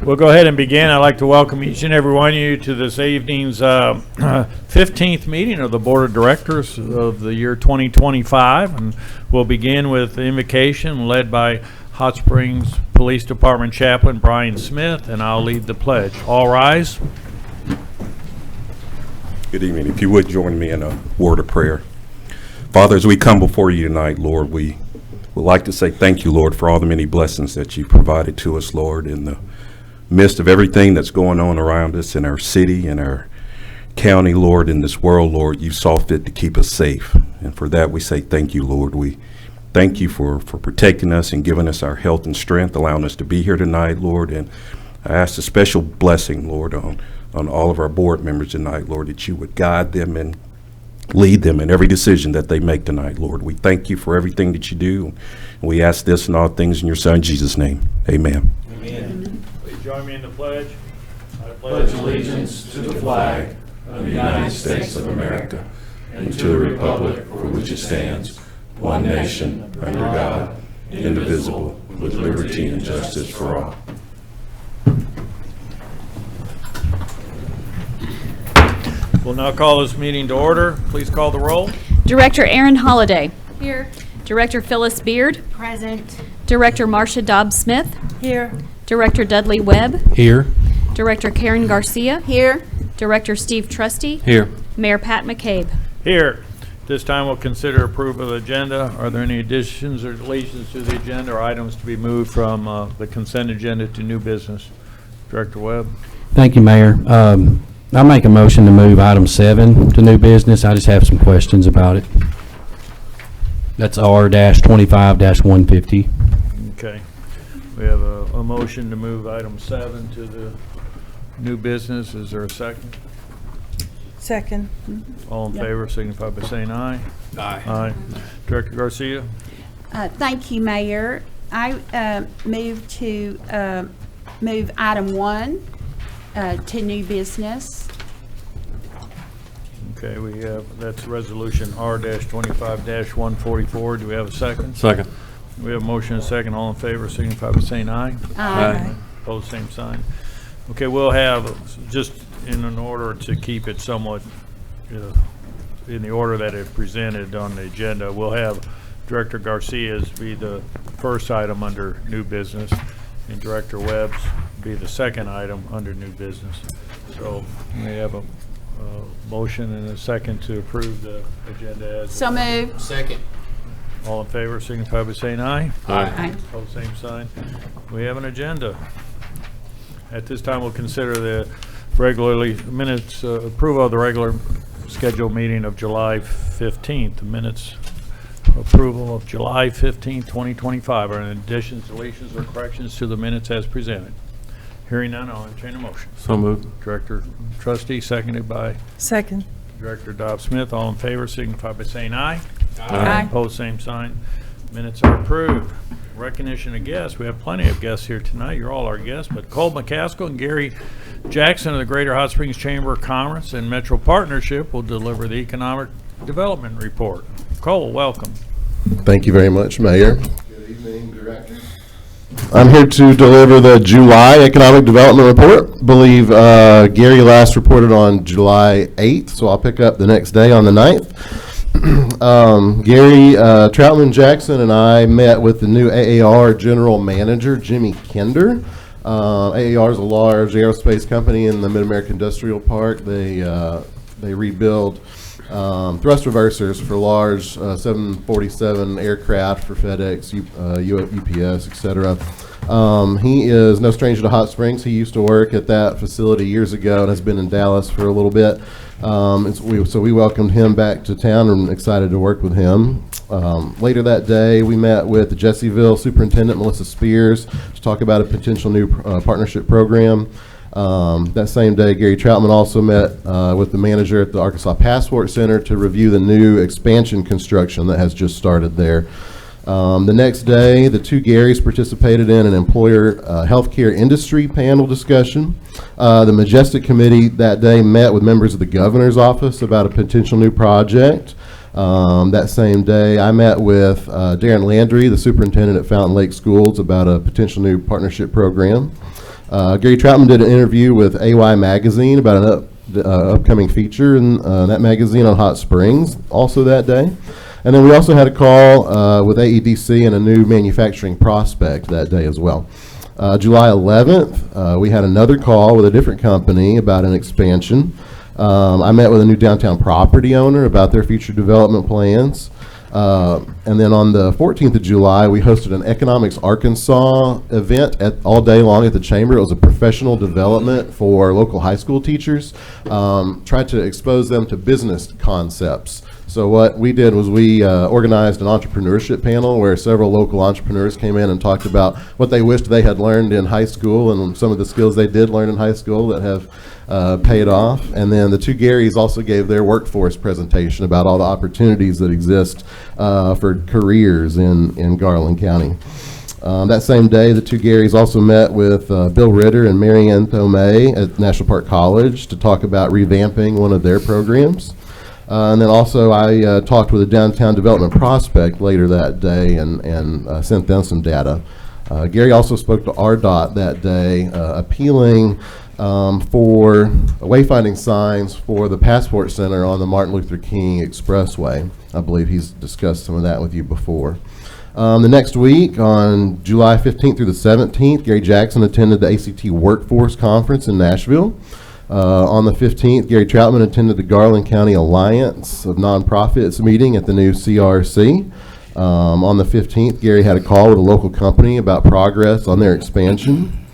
We'll go ahead and begin. I'd like to welcome each and every one of you to this evening's 15th meeting of the Board of Directors of the year 2025. And we'll begin with the invocation led by Hot Springs Police Department Chaplain Brian Smith, and I'll lead the pledge. All rise. Good evening. If you would join me in a word of prayer. Father, as we come before you tonight, Lord, we would like to say thank you, Lord, for all the many blessings that you've provided to us, Lord, in the midst of everything that's going on around us in our city, in our county, Lord, in this world, Lord. You saw fit to keep us safe. And for that, we say thank you, Lord. We thank you for protecting us and giving us our health and strength, allowing us to be here tonight, Lord. And I ask a special blessing, Lord, on all of our board members tonight, Lord, that you would guide them and lead them in every decision that they make tonight, Lord. We thank you for everything that you do. And we ask this and all things in your Son, Jesus' name. Amen. Amen. Please join me in the pledge. I pledge allegiance to the flag of the United States of America and to the republic for which it stands, one nation, under God, indivisible, with liberty and justice for all. We'll now call this meeting to order. Please call the roll. Director Aaron Holliday. Here. Director Phyllis Beard. Present. Director Marcia Dobbs-Smith. Here. Director Dudley Webb. Here. Director Karen Garcia. Here. Director Steve Trusty. Here. Mayor Pat McCabe. Here. This time we'll consider approval of the agenda. Are there any additions or deletions to the agenda or items to be moved from the consent agenda to new business? Director Webb. Thank you, Mayor. I'll make a motion to move item 7 to new business. I just have some questions about it. That's R-25-150. Okay. We have a motion to move item 7 to the new business. Is there a second? Second. All in favor signify by saying aye. Aye. Aye. Director Garcia. Thank you, Mayor. I move to move item 1 to new business. Okay, we have, that's resolution R-25-144. Do we have a second? Second. We have a motion and a second. All in favor signify by saying aye. Aye. Opposed, same sign. Okay, we'll have, just in an order to keep it somewhat in the order that it presented on the agenda, we'll have Director Garcia's be the first item under new business, and Director Webb's be the second item under new business. So we have a motion and a second to approve the agenda as So moved. Second. all in favor signify by saying aye. Aye. Opposed, same sign. We have an agenda. At this time, we'll consider the minutes, approval of the regular scheduled meeting of July 15th. The minutes approval of July 15th, 2025. Are there any additions, deletions, or corrections to the minutes as presented? Hearing none, I'll entertain a motion. So moved. Director Trustee, seconded by Second. Director Dobbs-Smith. All in favor signify by saying aye. Aye. Opposed, same sign. Minutes are approved. Recognition of guests. We have plenty of guests here tonight. You're all our guests, but Cole McCaskill and Gary Jackson of the Greater Hot Springs Chamber of Commerce and Metro Partnership will deliver the Economic Development Report. Cole, welcome. Thank you very much, Mayor. Good evening, Director. I'm here to deliver the July Economic Development Report. I believe Gary last reported on July 8th, so I'll pick up the next day on the 9th. Gary Troutman Jackson and I met with the new AAR General Manager, Jimmy Kinder. AAR is a large aerospace company in the Mid-America Industrial Park. They rebuild thrust reversers for large 747 aircraft for FedEx, UPS, etc. He is no stranger to Hot Springs. He used to work at that facility years ago and has been in Dallas for a little bit. So we welcomed him back to town and excited to work with him. Later that day, we met with the Jessieville Superintendent, Melissa Spears, to talk about a potential new partnership program. That same day, Gary Troutman also met with the manager at the Arkansas Passport Center to review the new expansion construction that has just started there. The next day, the two Garys participated in an employer healthcare industry panel discussion. The Majestic Committee that day met with members of the governor's office about a potential new project. That same day, I met with Darren Landry, the superintendent at Fountain Lake Schools, about a potential new partnership program. Gary Troutman did an interview with AY Magazine about an upcoming feature in that magazine on Hot Springs, also that day. And then we also had a call with AEDC and a new manufacturing prospect that day as well. July 11th, we had another call with a different company about an expansion. I met with a new downtown property owner about their future development plans. And then on the 14th of July, we hosted an Economics Arkansas event all day long at the Chamber. It was a professional development for local high school teachers, tried to expose them to business concepts. So what we did was we organized an entrepreneurship panel where several local entrepreneurs came in and talked about what they wished they had learned in high school and some of the skills they did learn in high school that have paid off. And then the two Garys also gave their workforce presentation about all the opportunities that exist for careers in Garland County. That same day, the two Garys also met with Bill Ritter and Marianne Thomé at National Park College to talk about revamping one of their programs. And then also I talked with a downtown development prospect later that day and sent them some data. Gary also spoke to RDOT that day, appealing for wayfinding signs for the Passport Center on the Martin Luther King Expressway. I believe he's discussed some of that with you before. The next week, on July 15th through the 17th, Gary Jackson attended the ACT Workforce Conference in Nashville. On the 15th, Gary Troutman attended the Garland County Alliance of Nonprofits meeting at the new CRC. On the 15th, Gary had a call with a local company about progress on their expansion.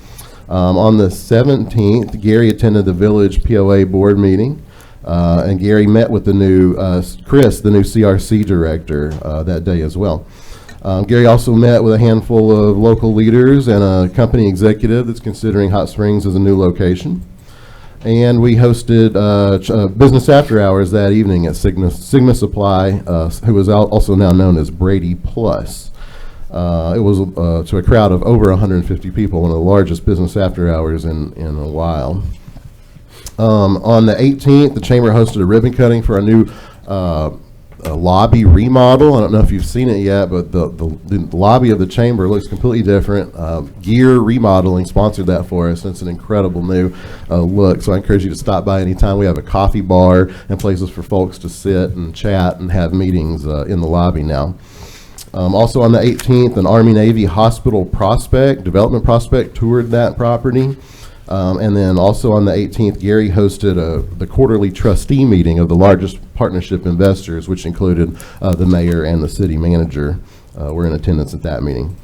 On the 17th, Gary attended the Village POA board meeting, and Gary met with the new Chris, the new CRC director, that day as well. Gary also met with a handful of local leaders and a company executive that's considering Hot Springs as a new location. And we hosted business after hours that evening at Sigma Supply, who is also now known as Brady Plus. It was to a crowd of over 150 people, one of the largest business after hours in a while. On the 18th, the Chamber hosted a ribbon cutting for a new lobby remodel. I don't know if you've seen it yet, but the lobby of the Chamber looks completely different. Gear Remodeling sponsored that for us, and it's an incredible new look. So I encourage you to stop by anytime. We have a coffee bar and places for folks to sit and chat and have meetings in the lobby now. Also on the 18th, an Army-Navy hospital development prospect toured that property. And then also on the 18th, Gary hosted the quarterly trustee meeting of the largest partnership investors, which included the mayor and the city manager were in attendance at that meeting.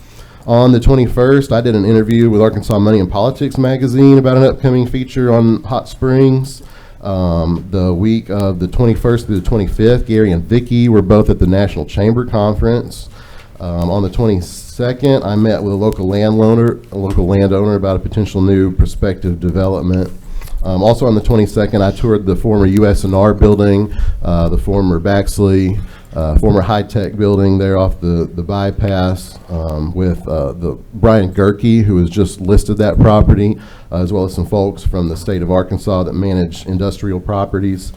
On the 21st, I did an interview with Arkansas Money and Politics magazine about an upcoming feature on Hot Springs. The week of the 21st through the 25th, Gary and Vicki were both at the National Chamber Conference. On the 22nd, I met with a local landowner about a potential new prospective development. Also on the 22nd, I toured the former USNR building, the former Baxley, former high-tech building there off the bypass with the Brian Gerke, who has just listed that property, as well as some folks from the state of Arkansas that manage industrial properties.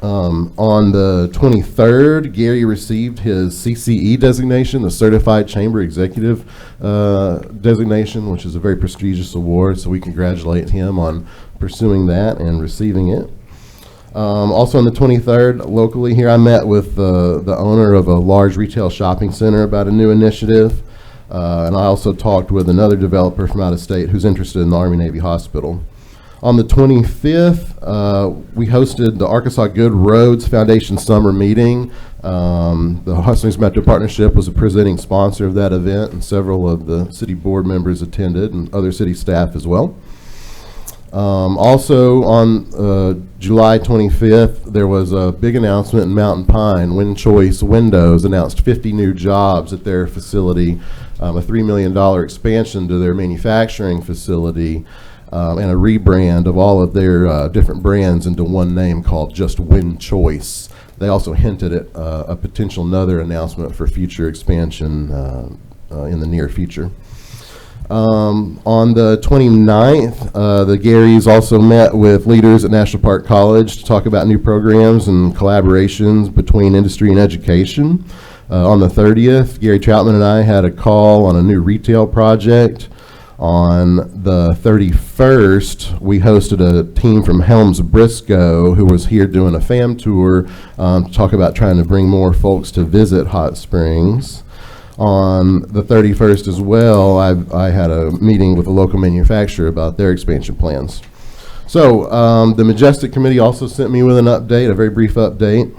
On the 23rd, Gary received his CCE designation, the Certified Chamber Executive designation, which is a very prestigious award, so we congratulate him on pursuing that and receiving it. Also on the 23rd, locally here, I met with the owner of a large retail shopping center about a new initiative, and I also talked with another developer from out of state who's interested in the Army-Navy Hospital. On the 25th, we hosted the Arkansas Good Roads Foundation Summer Meeting. The Hot Springs Metro Partnership was a presenting sponsor of that event, and several of the city board members attended, and other city staff as well. Also on July 25th, there was a big announcement in Mountain Pine. Wind Choice Windows announced 50 new jobs at their facility, a $3 million expansion to their manufacturing facility, and a rebrand of all of their different brands into one name called just Wind Choice. They also hinted at a potential another announcement for future expansion in the near future. On the 29th, the Garys also met with leaders at National Park College to talk about new programs and collaborations between industry and education. On the 30th, Gary Troutman and I had a call on a new retail project. On the 31st, we hosted a team from Helms Briscoe who was here doing a fam tour to talk about trying to bring more folks to visit Hot Springs. On the 31st as well, I had a meeting with a local manufacturer about their expansion plans. So the Majestic Committee also sent me with an update, a very brief update.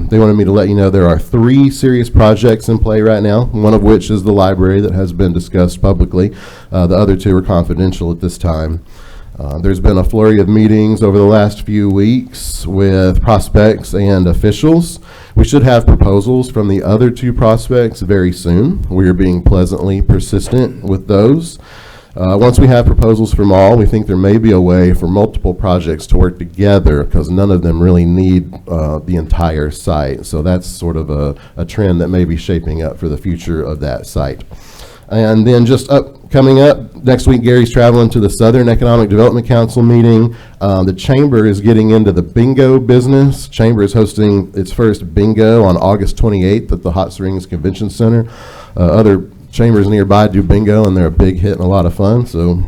They wanted me to let you know there are 3 serious projects in play right now, one of which is the library that has been discussed publicly. The other 2 are confidential at this time. There's been a flurry of meetings over the last few weeks with prospects and officials. We should have proposals from the other 2 prospects very soon. We are being pleasantly persistent with those. Once we have proposals from all, we think there may be a way for multiple projects to work together because none of them really need the entire site. So that's sort of a trend that may be shaping up for the future of that site. And then just coming up, next week Gary's traveling to the Southern Economic Development Council meeting. The Chamber is getting into the bingo business. Chamber is hosting its first bingo on August 28th at the Hot Springs Convention Center. Other chambers nearby do bingo, and they're a big hit and a lot of fun, so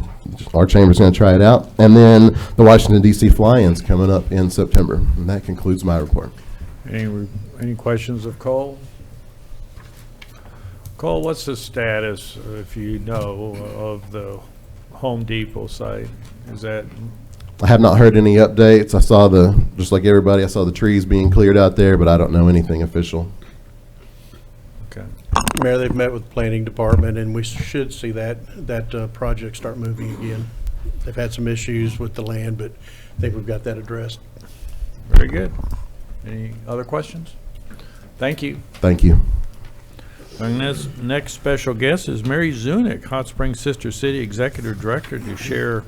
our chamber's going to try it out. And then the Washington, D.C. Fly-In's coming up in September. And that concludes my report. Any questions of Cole? Cole, what's the status, if you know, of the Home Depot site? Is that, I have not heard any updates. I saw just like everybody, I saw the trees being cleared out there, but I don't know anything official. okay. Mayor, they've met with the planning department, and we should see that project start moving again. They've had some issues with the land, but I think we've got that addressed. Very good. Any other questions? Thank you. Thank you. Our next special guest is Mary Zunick, Hot Springs Sister City Executive Director, to share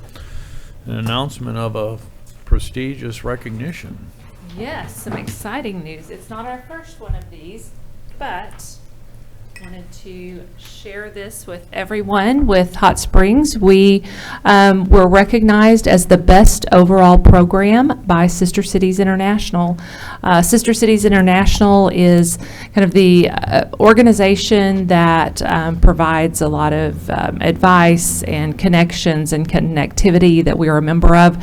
an announcement of a prestigious recognition. Yes, some exciting news. It's not our first one of these, but wanted to share this with everyone with Hot Springs. We were recognized as the best overall program by Sister Cities International. Sister Cities International is kind of the organization that provides a lot of advice and connections and connectivity that we are a member of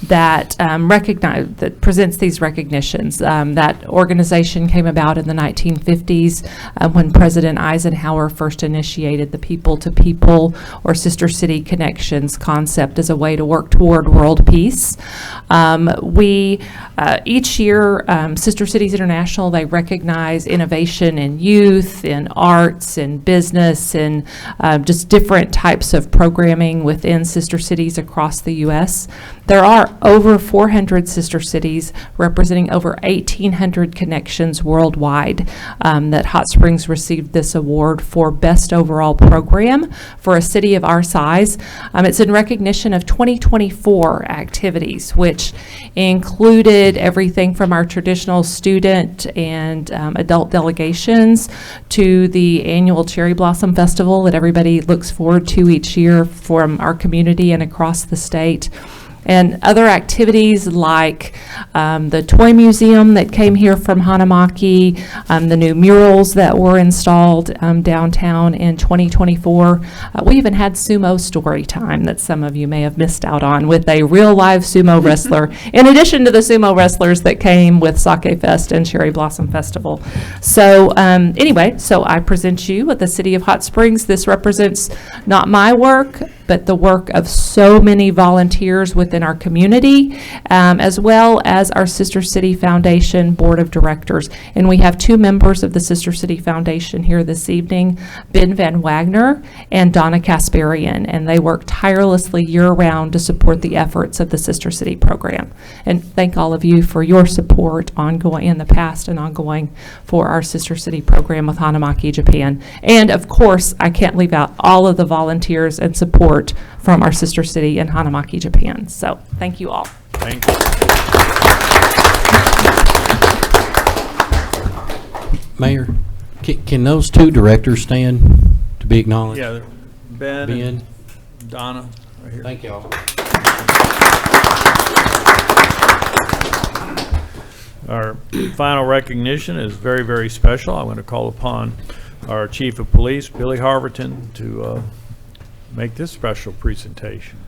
that that presents these recognitions. That organization came about in the 1950s when President Eisenhower first initiated the people-to-people or sister city connections concept as a way to work toward world peace. Each year, Sister Cities International, they recognize innovation in youth, in arts, in business, and just different types of programming within sister cities across the U.S. There are over 400 sister cities representing over 1,800 connections worldwide that Hot Springs received this award for Best Overall Program for a city of our size. It's in recognition of 2024 activities, which included everything from our traditional student and adult delegations to the annual Cherry Blossom Festival that everybody looks forward to each year from our community and across the state. And other activities like the toy museum that came here from Hanamaki, the new murals that were installed downtown in 2024. We even had sumo story time that some of you may have missed out on with a real live sumo wrestler, in addition to the sumo wrestlers that came with Sake Fest and Cherry Blossom Festival. So anyway, so I present you with the City of Hot Springs. This represents not my work, but the work of so many volunteers within our community, as well as our Sister City Foundation Board of Directors. And we have 2 members of the Sister City Foundation here this evening, Ben Van Wagner and Donna Kasparian, and they work tirelessly year-round to support the efforts of the Sister City program. And thank all of you for your support ongoing in the past and ongoing for our Sister City program with Hanamaki, Japan. And of course, I can't leave out all of the volunteers and support from our sister city in Hanamaki, Japan. So thank you all. Thank you. Mayor, can those 2 directors stand to be acknowledged? Yeah, Ben Ben, and Donna, right here. thank y'all. Our final recognition is very, very special. I'm going to call upon our Chief of Police, Billy Harverton, to make this special presentation.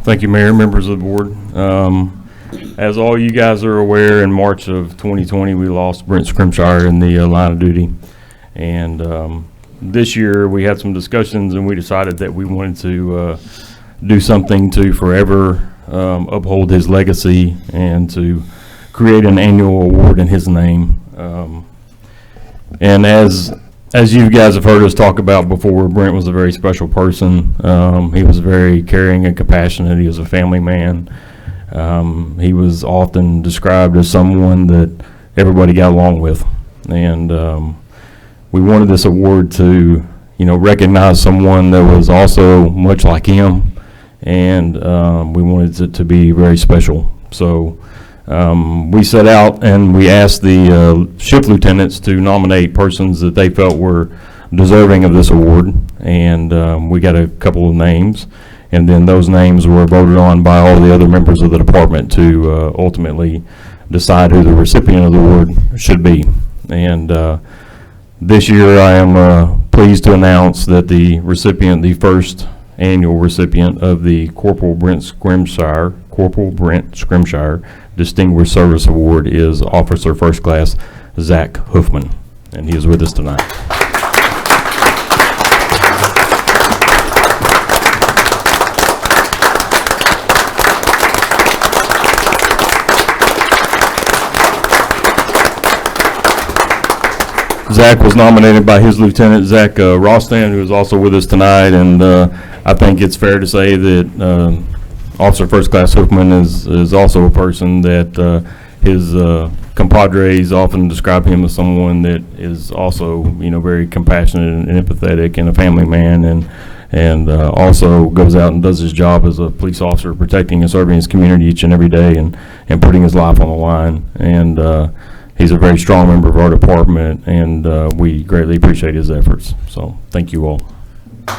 Thank you, Mayor, members of the board. As all you guys are aware, in March of 2020, we lost Brent Scrimshire in the line of duty. And this year, we had some discussions, and we decided that we wanted to do something to forever uphold his legacy and to create an annual award in his name. And as you guys have heard us talk about before, Brent was a very special person. He was very caring and compassionate. He was a family man. He was often described as someone that everybody got along with. And we wanted this award to, recognize someone that was also much like him. And we wanted it to be very special. So we set out and we asked the shift lieutenants to nominate persons that they felt were deserving of this award, and we got a couple of names, and then those names were voted on by all the other members of the department to ultimately decide who the recipient of the award should be. And this year I am pleased to announce that the first annual recipient of the Corporal Brent Scrimshire Distinguished Service Award is Officer First Class Zach Hoofman, and he is with us tonight. Zach was nominated by his lieutenant, Zach Rostan, who is also with us tonight, and I think it's fair to say that Officer First Class Hoofman is also a person that his compadres often describe him as someone that is also, very compassionate and empathetic and a family man, and also goes out and does his job as a police officer, protecting and serving his community each and every day, and putting his life on the line. And he's a very strong member of our department, and we greatly appreciate his efforts. So thank you all.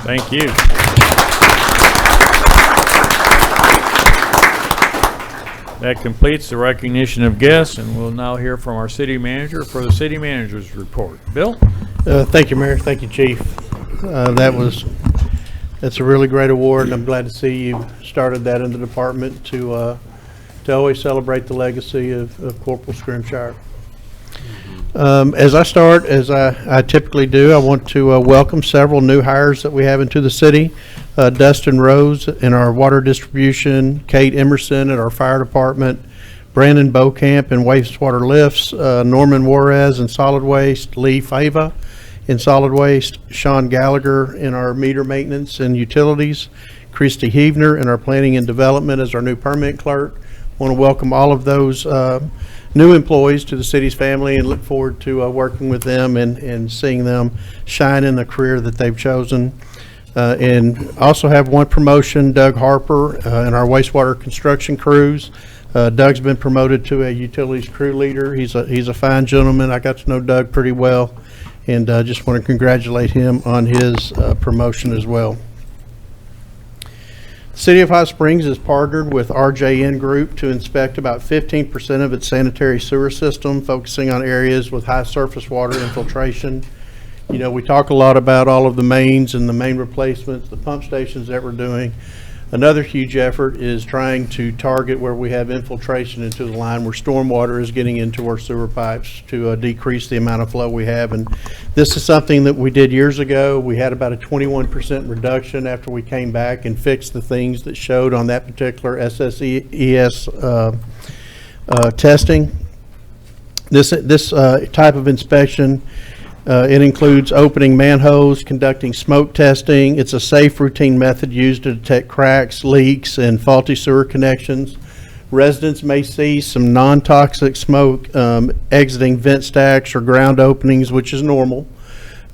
Thank you. That completes the recognition of guests, and we'll now hear from our city manager for the city manager's report. Bill? Thank you, Mayor. Thank you, Chief. That's a really great award, and I'm glad to see you started that in the department to always celebrate the legacy of Corporal Scrimshire. As I start, as I typically do, I want to welcome several new hires that we have into the city. Dustin Rose in our water distribution, Kate Emerson in our fire department, Brandon Beaucamp in wastewater lifts, Norman Juarez in solid waste, Lee Fava in solid waste, Sean Gallagher in our meter maintenance and utilities, Christy Heavner in our planning and development as our new permit clerk. I want to welcome all of those new employees to the city's family and look forward to working with them and seeing them shine in the career that they've chosen. And also have one promotion, Doug Harper in our wastewater construction crews. Doug's been promoted to a utilities crew leader. He's a fine gentleman. I got to know Doug pretty well, and just want to congratulate him on his promotion as well. City of Hot Springs has partnered with RJN Group to inspect about 15% of its sanitary sewer system, focusing on areas with high surface water infiltration. We talk a lot about all of the mains and the main replacements, the pump stations that we're doing. Another huge effort is trying to target where we have infiltration into the line, where stormwater is getting into our sewer pipes, to decrease the amount of flow we have. And this is something that we did years ago. We had about a 21% reduction after we came back and fixed the things that showed on that particular SSES testing. This type of inspection, it includes opening manholes, conducting smoke testing. It's a safe routine method used to detect cracks, leaks, and faulty sewer connections. Residents may see some non-toxic smoke exiting vent stacks or ground openings, which is normal.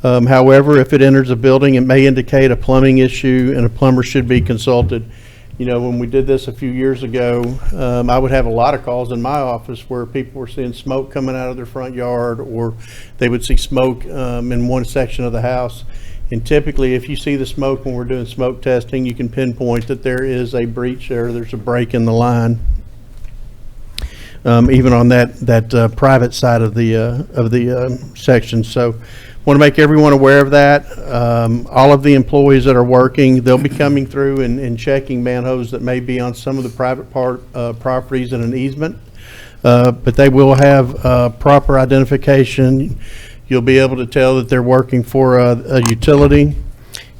However, if it enters a building, it may indicate a plumbing issue, and a plumber should be consulted. When we did this a few years ago, I would have a lot of calls in my office where people were seeing smoke coming out of their front yard, or they would see smoke in one section of the house. And typically, if you see the smoke when we're doing smoke testing, you can pinpoint that there is a breach there, there's a break in the line. Even on that private side of the section. So Want to make everyone aware of that. All of the employees that are working, they'll be coming through and checking manholes that may be on some of the private properties in an easement. But they will have proper identification. You'll be able to tell that they're working for a utility.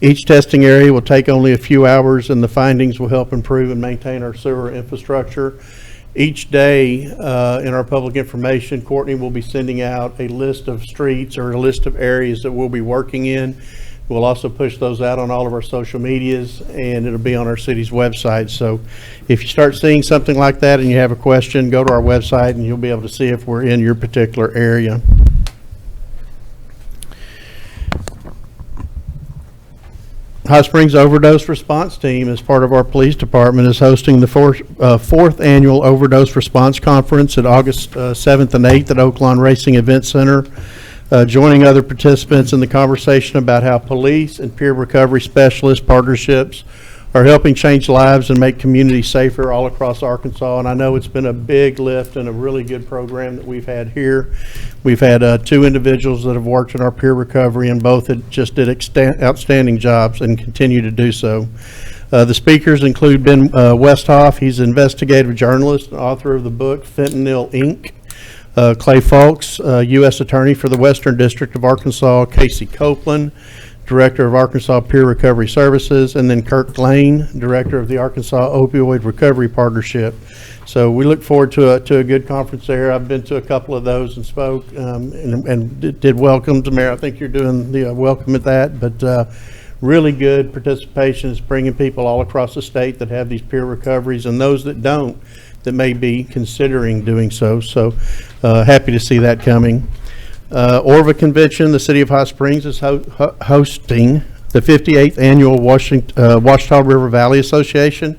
Each testing area will take only a few hours, and the findings will help improve and maintain our sewer infrastructure. Each day in our public information, Courtney will be sending out a list of streets or a list of areas that we'll be working in. We'll also push those out on all of our social medias, and it'll be on our city's website. So if you start seeing something like that and you have a question, go to our website and you'll be able to see if we're in your particular area. Hot Springs Overdose Response Team, as part of our police department, is hosting the fourth annual Overdose Response Conference at August 7th and 8th at Oaklawn Racing Event Center. Joining other participants in the conversation about how police and peer recovery specialist partnerships are helping change lives and make communities safer all across Arkansas. And I know it's been a big lift and a really good program that we've had here. We've had 2 individuals that have worked in our peer recovery, and both just did outstanding jobs and continue to do so. The speakers include Ben Westhoff. He's an investigative journalist and author of the book Fentanyl Inc. Clay Fulks, U.S. Attorney for the Western District of Arkansas. Casey Copeland, Director of Arkansas Peer Recovery Services, and then Kirk Lane, Director of the Arkansas Opioid Recovery Partnership. So we look forward to a good conference there. I've been to a couple of those and spoke and did welcomes. Mayor, I think you're doing the welcome at that, but really good participation is bringing people all across the state that have these peer recoveries, and those that don't, that may be considering doing so. So happy to see that coming. Orva Convention, the City of Hot Springs is hosting the 58th Annual Washita River Valley Association.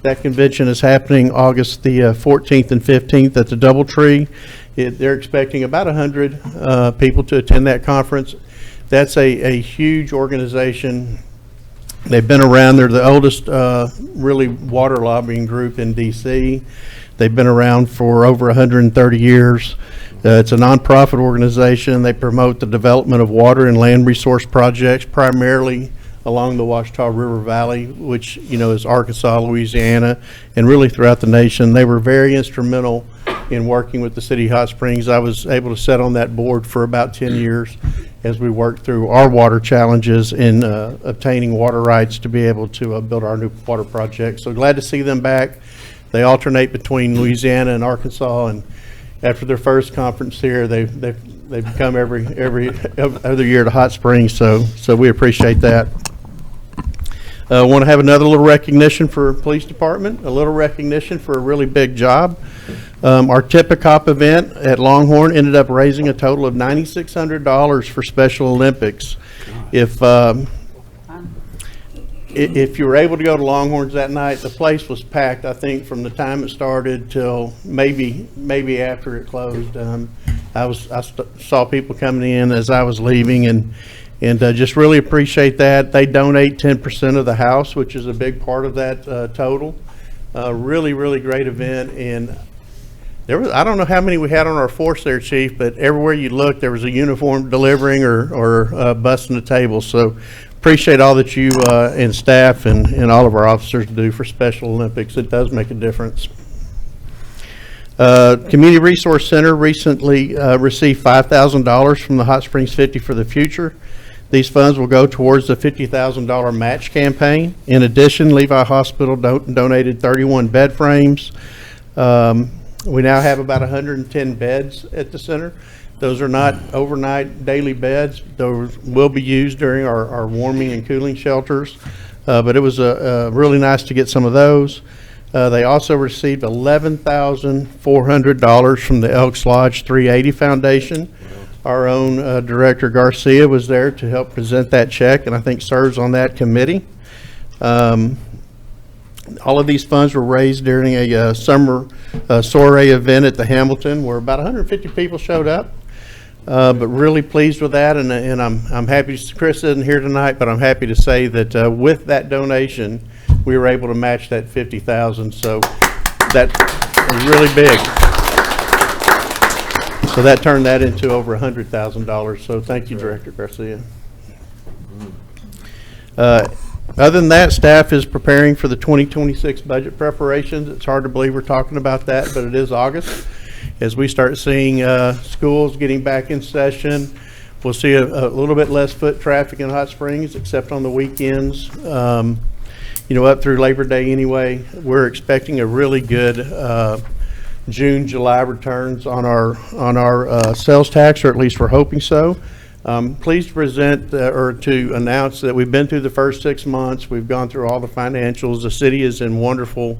That convention is happening August the 14th and 15th at the Doubletree. They're expecting about 100 people to attend that conference. That's a huge organization. They've been around. They're the oldest really water lobbying group in D.C. They've been around for over 130 years. It's a nonprofit organization. They promote the development of water and land resource projects, primarily along the Washita River Valley, which, you know, is Arkansas, Louisiana, and really throughout the nation. They were very instrumental in working with the City of Hot Springs. I was able to sit on that board for about 10 years as we worked through our water challenges in obtaining water rights to be able to build our new water project. So glad to see them back. They alternate between Louisiana and Arkansas, and after their first conference here, they've come every other year to Hot Springs. So we appreciate that. Want to have another little recognition for police department, a little recognition for a really big job. Our Tip-A-Cop event at Longhorn ended up raising a total of $9,600 for Special Olympics. If you were able to go to Longhorns that night, the place was packed, I think, from the time it started till maybe after it closed. I saw people coming in as I was leaving, and just really appreciate that. They donate 10% of the house, which is a big part of that total. Really, really great event. And I don't know how many we had on our force there, Chief, but everywhere you look, there was a uniform delivering or busting a table. So appreciate all that you and staff and all of our officers do for Special Olympics. It does make a difference. Community Resource Center recently received $5,000 from the Hot Springs 50 for the Future. These funds will go towards the $50,000 match campaign. In addition, Levi Hospital donated 31 bed frames. We now have about 110 beds at the center. Those are not overnight daily beds. Those will be used during our warming and cooling shelters. But it was really nice to get some of those. They also received $11,400 from the Elks Lodge 380 Foundation. Our own Director Garcia was there to help present that check, and I think serves on that committee. All of these funds were raised during a summer soiree event at the Hamilton, where about 150 people showed up. But really pleased with that, and I'm happy. Chris isn't here tonight, but I'm happy to say that with that donation, we were able to match that $50,000. So that was really big. So that turned that into over $100,000. So thank you, Director Garcia. Other than that, staff is preparing for the 2026 budget preparations. It's hard to believe we're talking about that, but it is August. As we start seeing schools getting back in session, we'll see a little bit less foot traffic in Hot Springs, except on the weekends. You know, up through Labor Day anyway. We're expecting a really good June, July returns on our sales tax, or at least we're hoping so. Pleased to present or to announce that we've been through the first 6 months. We've gone through all the financials. The city is in wonderful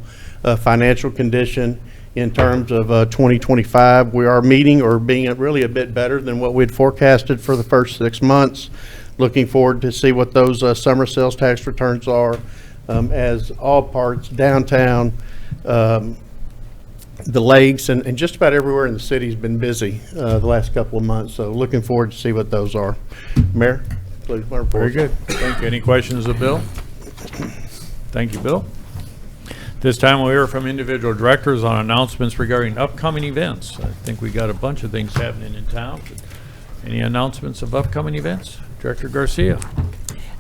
financial condition in terms of 2025. We are meeting or being really a bit better than what we'd forecasted for the first 6 months. Looking forward to see what those summer sales tax returns are, as all parts, downtown, the lakes, and just about everywhere in the city has been busy the last couple of months. So looking forward to see what those are. Mayor, please. Very good. Thank you. Any questions of Bill? Thank you, Bill. This time we'll hear from individual directors on announcements regarding upcoming events. I think we got a bunch of things happening in town. Any announcements of upcoming events? Director Garcia.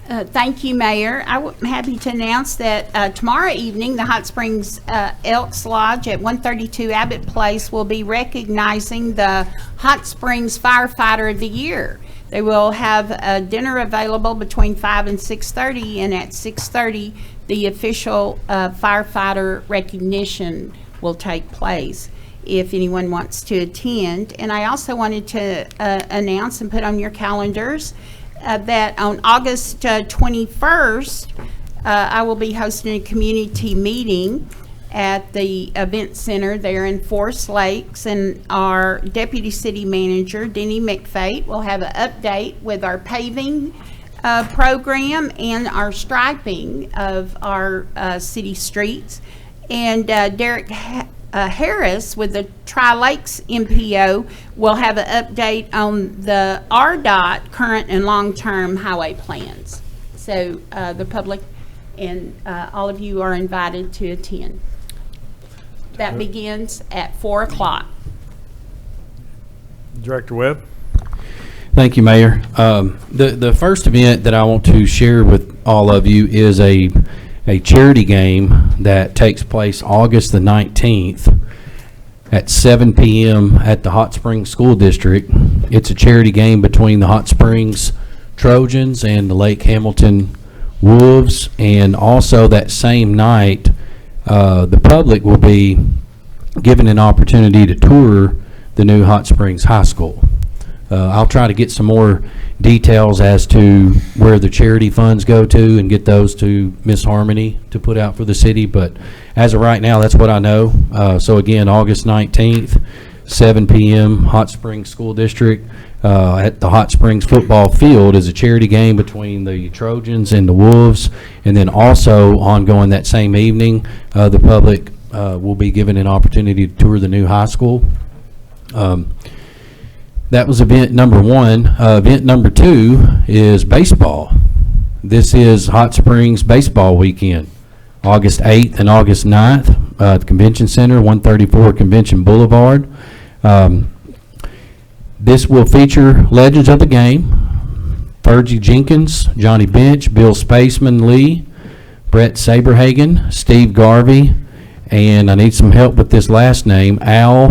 Thank you, Mayor. I'm happy to announce that tomorrow evening, the Hot Springs Elks Lodge at 132 Abbott Place will be recognizing the Hot Springs Firefighter of the Year. They will have a dinner available between 5 and 6:30, and at 6:30, the official firefighter recognition will take place if anyone wants to attend. And I also wanted to announce and put on your calendars that on August 21st, I will be hosting a community meeting at the event center there in Forest Lakes, and our Deputy City Manager, Denny McFate, will have an update with our paving program and our striping of our city streets. And Derek Harris with the Tri-Lakes MPO will have an update on the RDOT current and long-term highway plans. So the public and all of you are invited to attend. That begins at 4 o'clock. Director Webb. Thank you, Mayor. The first event that I want to share with all of you is a charity game that takes place August the 19th at 7 p.m. at the Hot Springs School District. It's a charity game between the Hot Springs Trojans and the Lake Hamilton Wolves, and also that same night, the public will be given an opportunity to tour the new Hot Springs High School. I'll try to get some more details as to where the charity funds go to and get those to Miss Harmony to put out for the city, but as of right now, that's what I know. So again, August 19th, 7 p.m., Hot Springs School District at the Hot Springs football field is a charity game between the Trojans and the Wolves, and then also ongoing that same evening, the public will be given an opportunity to tour the new high school. That was event number one. Event number two is baseball. This is Hot Springs Baseball Weekend, August 8th and August 9th at the Convention Center, 134 Convention Boulevard. This will feature legends of the game: Fergie Jenkins, Johnny Bench, Bill Spaceman Lee, Brett Saberhagen, Steve Garvey, and I need some help with this last name, Al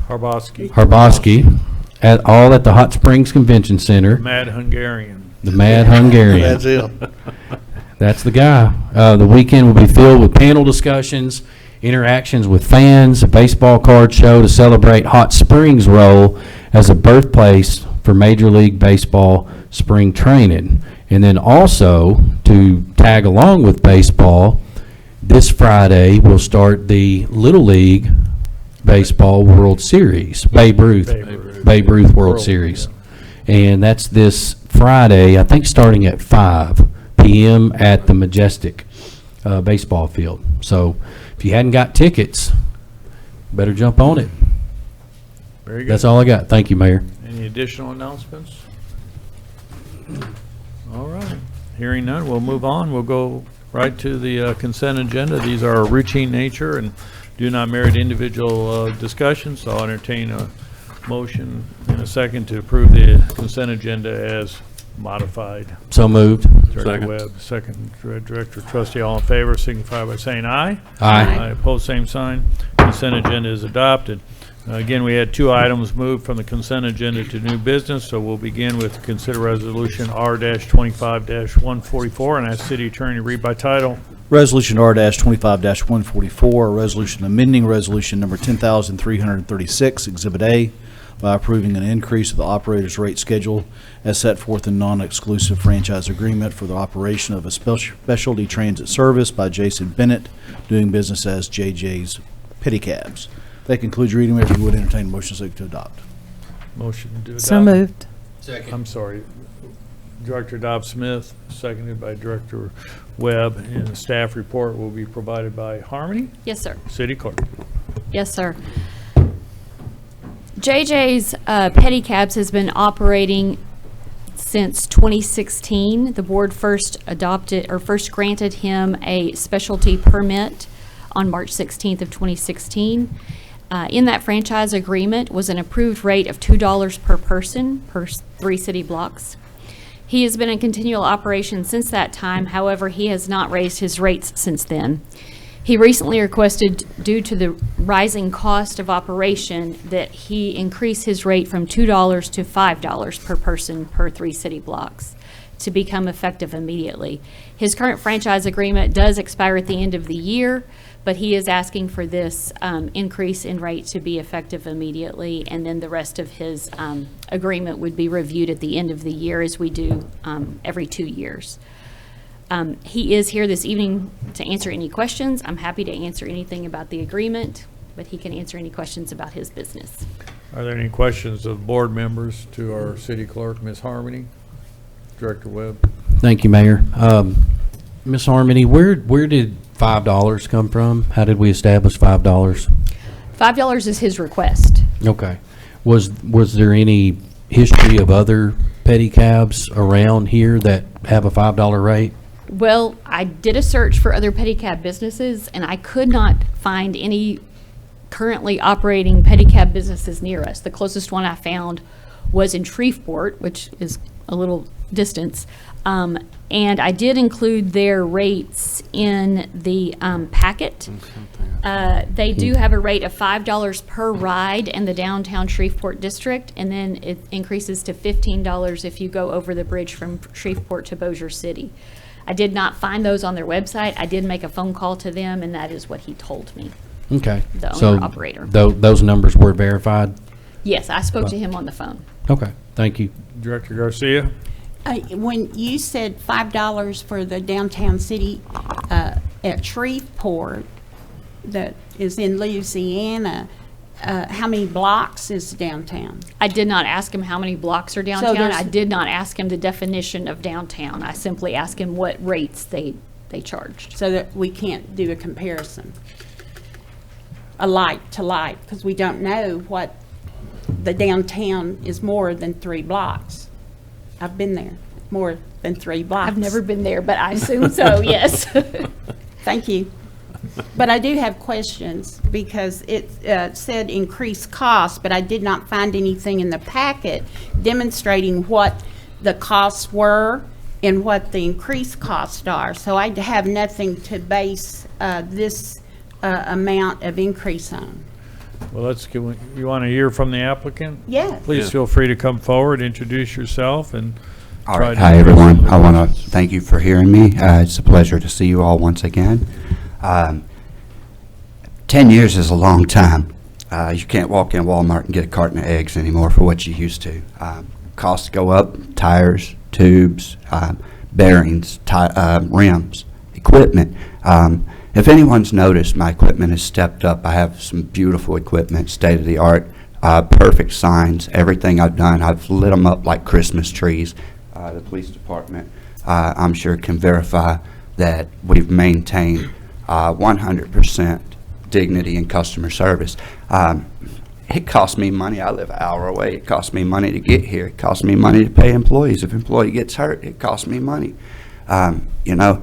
Harbosky. All at the Hot Springs Convention Center. Mad Hungarian. The Mad Hungarian. That's it. That's the guy. The weekend will be filled with panel discussions, interactions with fans, a baseball card show to celebrate Hot Springs' role as a birthplace for Major League Baseball spring training. And then also, to tag along with baseball, this Friday we'll start the Little League Baseball World Series, Babe Ruth World Series. And that's this Friday, I think starting at 5 p.m. at the Majestic baseball field. So if you hadn't got tickets, better jump on it. Very good. That's all I got. Thank you, Mayor. Any additional announcements? All right. Hearing none, we'll move on. We'll go right to the consent agenda. These are routine nature and do not merit individual discussions, so I'll entertain a Motion and a second to approve the consent agenda as modified. So moved. Director Webb, second. Director Trustee, all in favor, signify by saying aye. Aye. Opposed, same sign. Consent agenda is adopted. Again, we had two items moved from the consent agenda to new business, so we'll begin with consider resolution R-25-144, and ask city attorney to read by title. Resolution R-25-144, a resolution amending resolution number 10,336, Exhibit A, by approving an increase of the operator's rate schedule as set forth in non-exclusive franchise agreement for the operation of a specialty transit service by Jason Bennett, doing business as JJ's Pedicabs. That concludes your reading, Mayor. If you would entertain a motion to adopt. Motion to adopt. So moved. I'm sorry. Director Dobbs-Smith, seconded by Director Webb, and the staff report will be provided by Harmony, Yes, sir. City Clerk. Yes, sir. JJ's Pedicabs has been operating since 2016. The board first granted him a specialty permit on March 16th of 2016. In that franchise agreement was an approved rate of $2 per person per 3 city blocks. He has been in continual operation since that time. However, he has not raised his rates since then. He recently requested, due to the rising cost of operation, that he increase his rate from $2 to $5 per person per 3 city blocks to become effective immediately. His current franchise agreement does expire at the end of the year, but he is asking for this increase in rate to be effective immediately, and then the rest of his agreement would be reviewed at the end of the year, as we do every 2 years. He is here this evening to answer any questions. I'm happy to answer anything about the agreement, but he can answer any questions about his business. Are there any questions of board members to our city clerk, Ms. Harmony? Director Webb. Thank you, Mayor. Ms. Harmony, where did $5 come from? How did we establish $5? $5 is his request. Okay. Was there any history of other pedicabs around here that have a $5 rate? Well, I did a search for other pedicab businesses, and I could not find any currently operating pedicab businesses near us. The closest one I found was in Shreveport, which is a little distance. And I did include their rates in the packet. They do have a rate of $5 per ride in the downtown Shreveport district, and then it increases to $15 if you go over the bridge from Shreveport to Bossier City. I did not find those on their website. I did make a phone call to them, and that is what he told me. Okay. The So owner-operator. those numbers were verified? Yes, I spoke to him on the phone. Okay, thank you. Director Garcia. When you said $5 for the downtown city at Shreveport, that is in Louisiana, how many blocks is downtown? I did not ask him how many blocks are downtown. there's- I did not ask him the definition of downtown. I simply asked him what rates they charged. So that we can't do a comparison, a like to like, because we don't know what the downtown is more than 3 blocks. I've been there, more than 3 blocks. I've never been there, but I assume so, yes. Thank you. But I do have questions, because it said increased cost, but I did not find anything in the packet demonstrating what the costs were and what the increased costs are. So I have nothing to base this amount of increase on. Well, you want to hear from the applicant? Yes. Please feel free to come forward, introduce yourself, and All try right. to Hi, address everyone. any I want to questions. thank you for hearing me. It's a pleasure to see you all once again. 10 years is a long time. You can't walk in Walmart and get a carton of eggs anymore for what you used to. Costs go up, tires, tubes, bearings, rims, equipment. If anyone's noticed, my equipment has stepped up. I have some beautiful equipment, state-of-the-art, perfect signs. Everything I've done, I've lit them up like Christmas trees. The police department, I'm sure, can verify that we've maintained 100% dignity in customer service. It costs me money. I live an hour away. It costs me money to get here. It costs me money to pay employees. If an employee gets hurt, it costs me money. You know,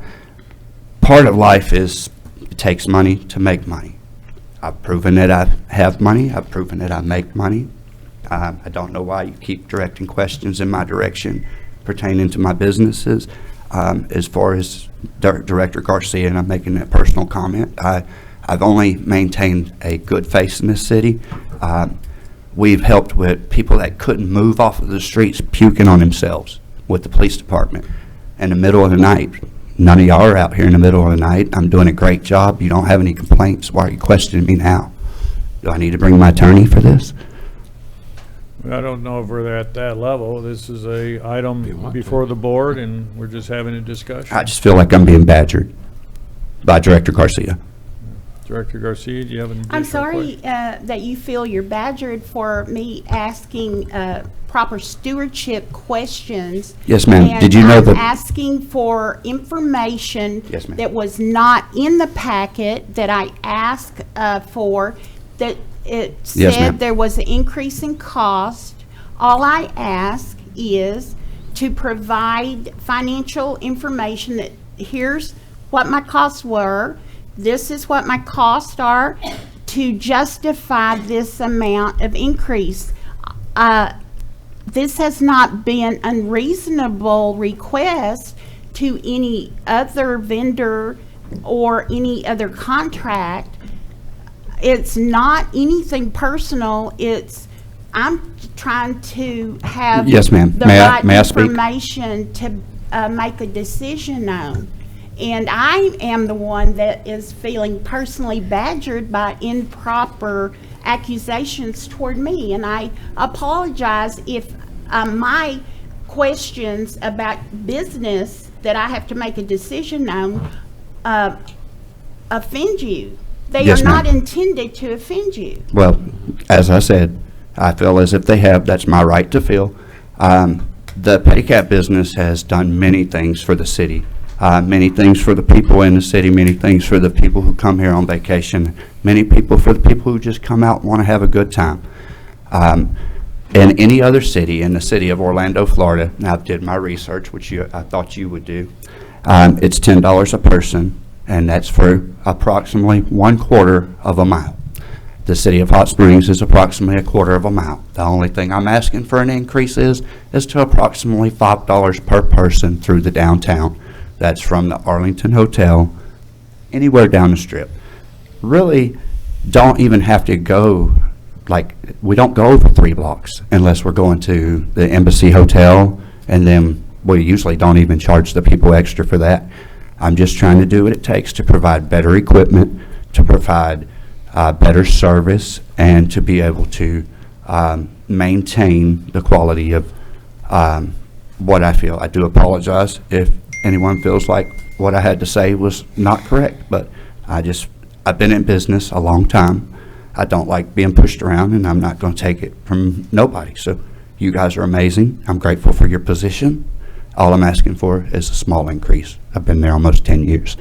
part of life is it takes money to make money. I've proven that I have money. I've proven that I make money. I don't know why you keep directing questions in my direction pertaining to my businesses. As far as Director Garcia, and I'm making a personal comment, I've only maintained a good face in this city. We've helped with people that couldn't move off of the streets puking on themselves with the police department in the middle of the night. None of y'all are out here in the middle of the night. I'm doing a great job. You don't have any complaints. Why are you questioning me now? Do I need to bring my attorney for this? I don't know if we're at that level. This is a item before the board, and we're just having a discussion. I just feel like I'm being badgered by Director Garcia. Director Garcia, do you have an additional I'm sorry question? that you feel you're badgered for me asking proper stewardship questions. Yes, ma'am. And Did you know I'm that? asking for information Yes, ma'am. that was not in the packet that I asked for, that it Yes, ma'am. said there was an increase in cost. All I ask is to provide financial information that here's what my costs were, this is what my costs are, to justify this amount of increase. This has not been unreasonable request to any other vendor or any other contract. It's not anything personal. I'm trying to have Yes, ma'am. the May I- right may I speak? information to make a decision on. And I am the one that is feeling personally badgered by improper accusations toward me. And I apologize if my questions about business that I have to make a decision on offend you. They Yes, are not ma'am. intended to offend you. Well, as I said, I feel as if they have. That's my right to feel. The Pedicab business has done many things for the city. Many things for the people in the city, many things for the people who come here on vacation, many people for the people who just come out and want to have a good time. In any other city, in the city of Orlando, Florida, and I did my research, which I thought you would do, it's $10 a person, and that's for approximately 1/4 of a mile. The city of Hot Springs is approximately 1/4 of a mile. The only thing I'm asking for an increase is to approximately $5 per person through the downtown. That's from the Arlington Hotel, anywhere down the strip. Really don't even have to go, like, we don't go over 3 blocks unless we're going to the Embassy Hotel, and then we usually don't even charge the people extra for that. I'm just trying to do what it takes to provide better equipment, to provide better service, and to be able to maintain the quality of what I feel. I do apologize if anyone feels like what I had to say was not correct, but I've been in business a long time. I don't like being pushed around, and I'm not going to take it from nobody. So you guys are amazing. I'm grateful for your position. All I'm asking for is a small increase. I've been there almost 10 years.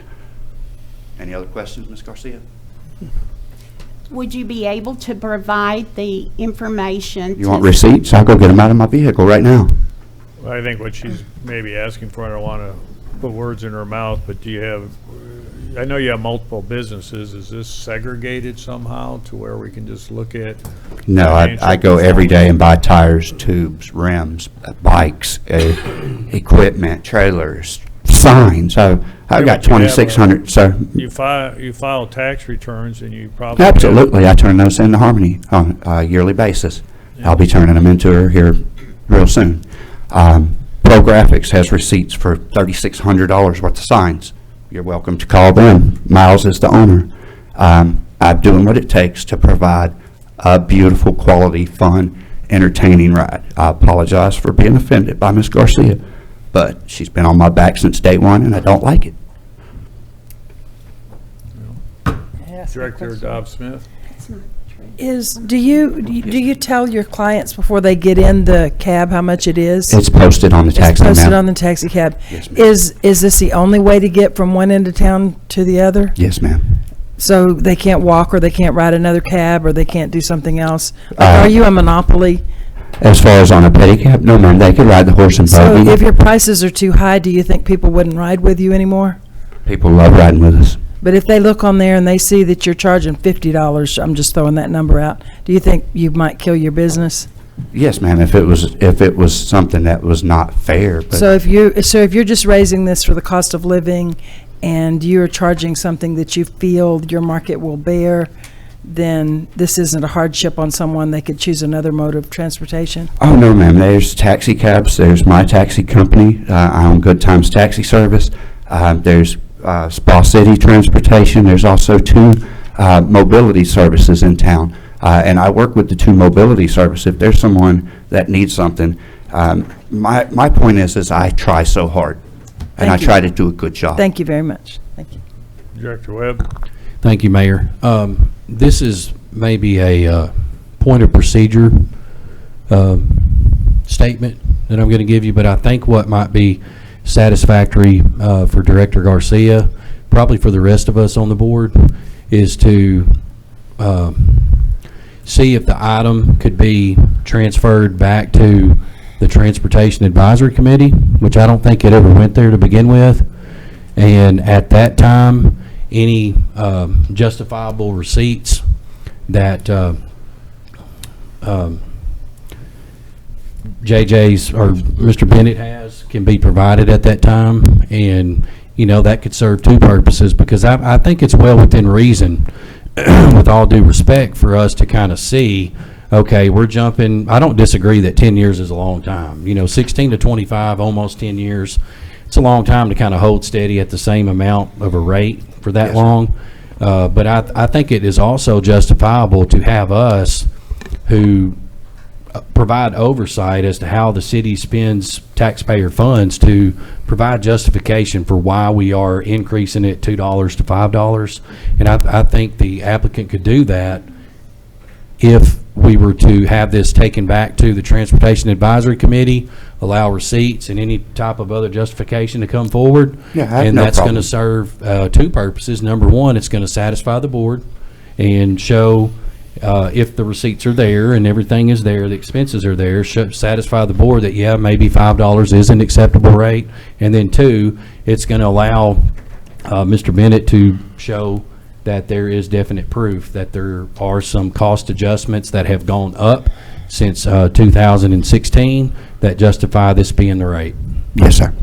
Any other questions, Ms. Garcia? Would you be able to provide the information? You want receipts? I'll go get them out of my vehicle right now. I think what she's maybe asking for, I don't want to put words in her mouth, but do you have, I know you have multiple businesses. Is this segregated somehow to where we can just look at? No, I go every day and buy tires, tubes, rims, bikes, equipment, trailers, signs. I've got but you have 2,600, sir. You file tax returns, and you probably. Absolutely. I turn those into Harmony on a yearly basis. I'll be turning them into her here real soon. Pro Graphics has receipts for $3,600 worth of signs. You're welcome to call them. Miles is the owner. I'm doing what it takes to provide a beautiful, quality, fun, entertaining ride. I apologize for being offended by Ms. Garcia, but she's been on my back since day one, and I don't like it. Director Dobb Smith? Do you tell your clients before they get in the cab how much it is? It's posted on the It's taxi posted map. on the taxi cab. Yes, ma'am. Is this the only way to get from one end of town to the other? Yes, ma'am. So they can't walk, or they can't ride another cab, or they can't do something else? Like, Uh, are you a monopoly? As far as on a pedicab, no, ma'am. They could ride the horse and So buggy. if your prices are too high, do you think people wouldn't ride with you anymore? People love riding with us. But if they look on there and they see that you're charging $50, I'm just throwing that number out, do you think you might kill your business? Yes, ma'am, if it was something that was not fair, but. So if you're just raising this for the cost of living and you're charging something that you feel your market will bear, then this isn't a hardship on someone. They could choose another mode of transportation? Oh, no, ma'am. There's taxi cabs. There's my taxi company. I own Good Times Taxi Service. There's Spa City Transportation. There's also 2 mobility services in town. And I work with the 2 mobility services. If there's someone that needs something, my point is I try so hard. And Thank I you. try to do a good job. Thank you very much. Thank you. Director Webb? Thank you, Mayor. This is maybe a point of procedure statement that I'm going to give you, but I think what might be satisfactory for Director Garcia, probably for the rest of us on the board, is to see if the item could be transferred back to the Transportation Advisory Committee, which I don't think it ever went there to begin with. And at that time, any justifiable receipts that JJ's or Mr. Bennett has can be provided at that time. And, you know, that could serve 2 purposes, because I think it's well within reason, with all due respect, for us to kind of see, okay, we're jumping. I don't disagree that 10 years is a long time. You know, 16 to 25, almost 10 years. It's a long time to kind of hold steady at the same amount of a rate for that long. But I think it is also justifiable to have us who provide oversight as to how the city spends taxpayer funds to provide justification for why we are increasing it $2 to $5. And I think the applicant could do that if we were to have this taken back to the Transportation Advisory Committee, allow receipts and any type of other justification to come forward. Yeah, I have and no that's going to problem. serve 2 purposes. Number one, it's going to satisfy the board and show if the receipts are there and everything is there, the expenses are there, satisfy the board that, yeah, maybe $5 is an acceptable rate. And then 2, it's going to allow Mr. Bennett to show that there is definite proof that there are some cost adjustments that have gone up since 2016 that justify this being the rate. Yes, sir.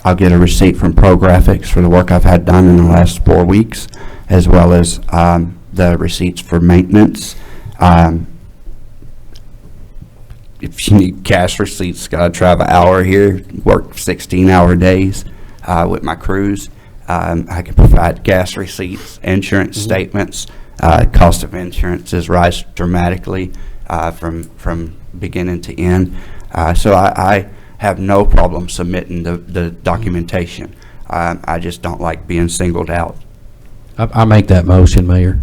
I'll get a receipt from ProGraphics for the work I've had done in the last 4 weeks, as well as the receipts for maintenance. If you need cash receipts, got to drive an hour here, work 16-hour days with my crews. I can provide gas receipts, insurance statements. Cost of insurance has risen dramatically from beginning to end. So I have no problem submitting the documentation. I just don't like being singled out. I make that motion, Mayor.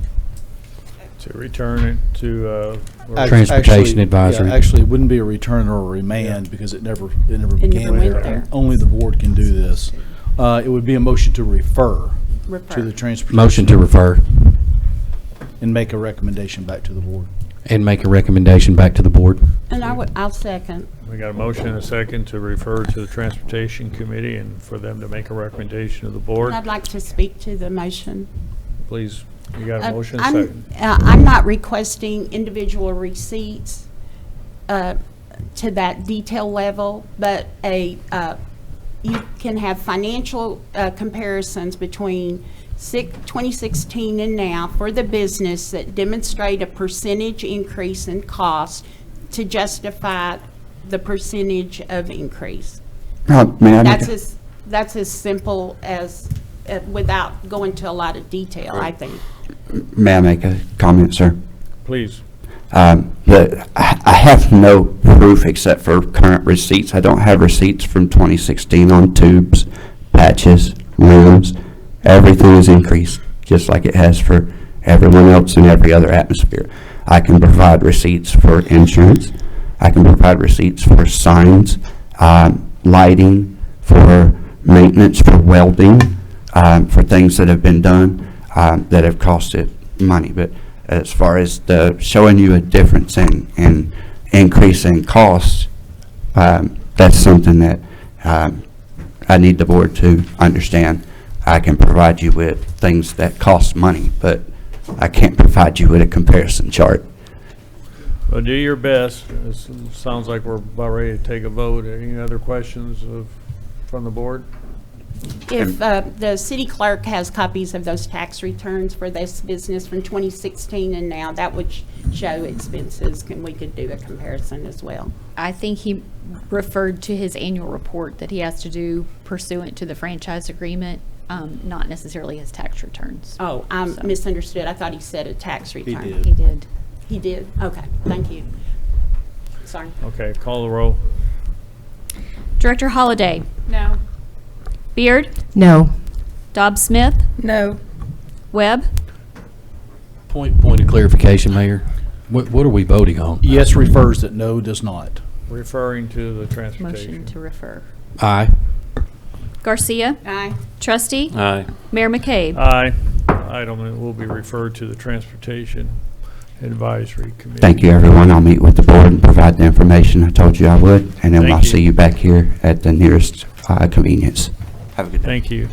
To return it to, Transportation Advisory. Yeah, actually, it wouldn't be a return or a remand because it never began went there. there. Only the board can do this. It would be a motion to refer to Refer. the Transportation. Motion to refer And make a recommendation back to the board. and make a recommendation back to the board. And I'll second. we got a motion and a second to refer to the Transportation Committee and for them to make a recommendation to the board. And I'd like to speak to the motion. Please, you got a motion and a second. I'm not requesting individual receipts to that detail level, but you can have financial comparisons between 2016 and now for the business that demonstrate a percentage increase in cost to justify the percentage of increase. May I make a- That's as simple as, without going to a lot of detail, I think. May I make a comment, sir? Please. I have no proof except for current receipts. I don't have receipts from 2016 on tubes, patches, rims. Everything is increased, just like it has for everyone else in every other atmosphere. I can provide receipts for insurance. I can provide receipts for signs, lighting, for maintenance, for welding, for things that have been done that have costed money. But as far as the showing you a difference in increase in cost, that's something that I need the board to understand. I can provide you with things that cost money, but I can't provide you with a comparison chart. Well, do your best. It sounds like we're about ready to take a vote. Any other questions from the board? If the city clerk has copies of those tax returns for this business from 2016 and now, that would show expenses, we could do a comparison as well. I think he referred to his annual report that he has to do pursuant to the franchise agreement, not necessarily his tax returns. Oh, I misunderstood. I thought he said a tax return. did. He did. He did? Okay, thank you. Sorry. Okay, call the roll. Director Holliday. No. Beard. No. Dobbs Smith. No. Webb. Point of clarification, Mayor. What are we voting on? Yes refers that no does not. Referring to the transportation. Motion to refer. Aye. Garcia. Aye. Trustee. Aye. Mayor McCabe. Aye. Item will be referred to the Transportation Advisory Committee. Thank you, everyone. I'll meet with the board and provide the information I told you I would, and then Thank I'll you. see you back here at the nearest convenience. Have a good day. Thank you.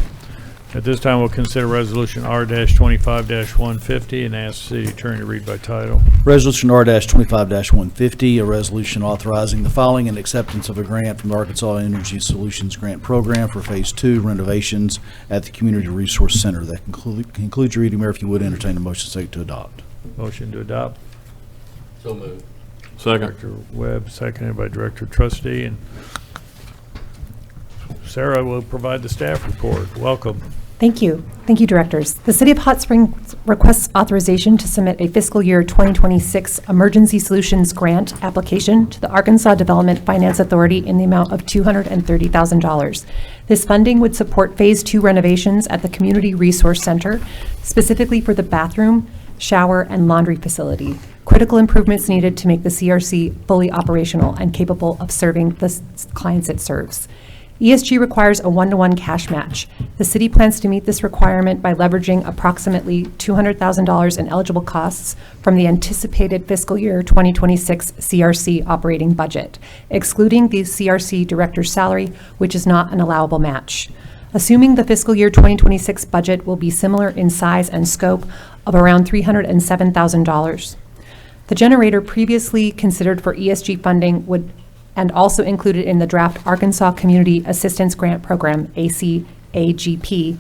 At this time, we'll consider Resolution R-25-150 and ask the city attorney to read by title. Resolution R-25-150, a resolution authorizing the filing and acceptance of a grant from the Arkansas Energy Solutions Grant Program for Phase 2 renovations at the Community Resource Center. That concludes your reading, Mayor. If you would entertain a motion second to adopt. Motion to adopt. So moved. Second. Director Webb, seconded by Director Trustee. And Sarah will provide the staff report. Welcome. Thank you. Thank you, directors. The City of Hot Springs requests authorization to submit a fiscal year 2026 Emergency Solutions Grant application to the Arkansas Development Finance Authority in the amount of $230,000. This funding would support Phase 2 renovations at the Community Resource Center, specifically for the bathroom, shower, and laundry facility. Critical improvements needed to make the CRC fully operational and capable of serving the clients it serves. ESG requires a 1-to-1 cash match. The city plans to meet this requirement by leveraging approximately $200,000 in eligible costs from the anticipated fiscal year 2026 CRC operating budget, excluding the CRC director's salary, which is not an allowable match. Assuming the fiscal year 2026 budget will be similar in size and scope of around $307,000. The generator previously considered for ESG funding would and also included in the draft Arkansas Community Assistance Grant Program, ACAGP,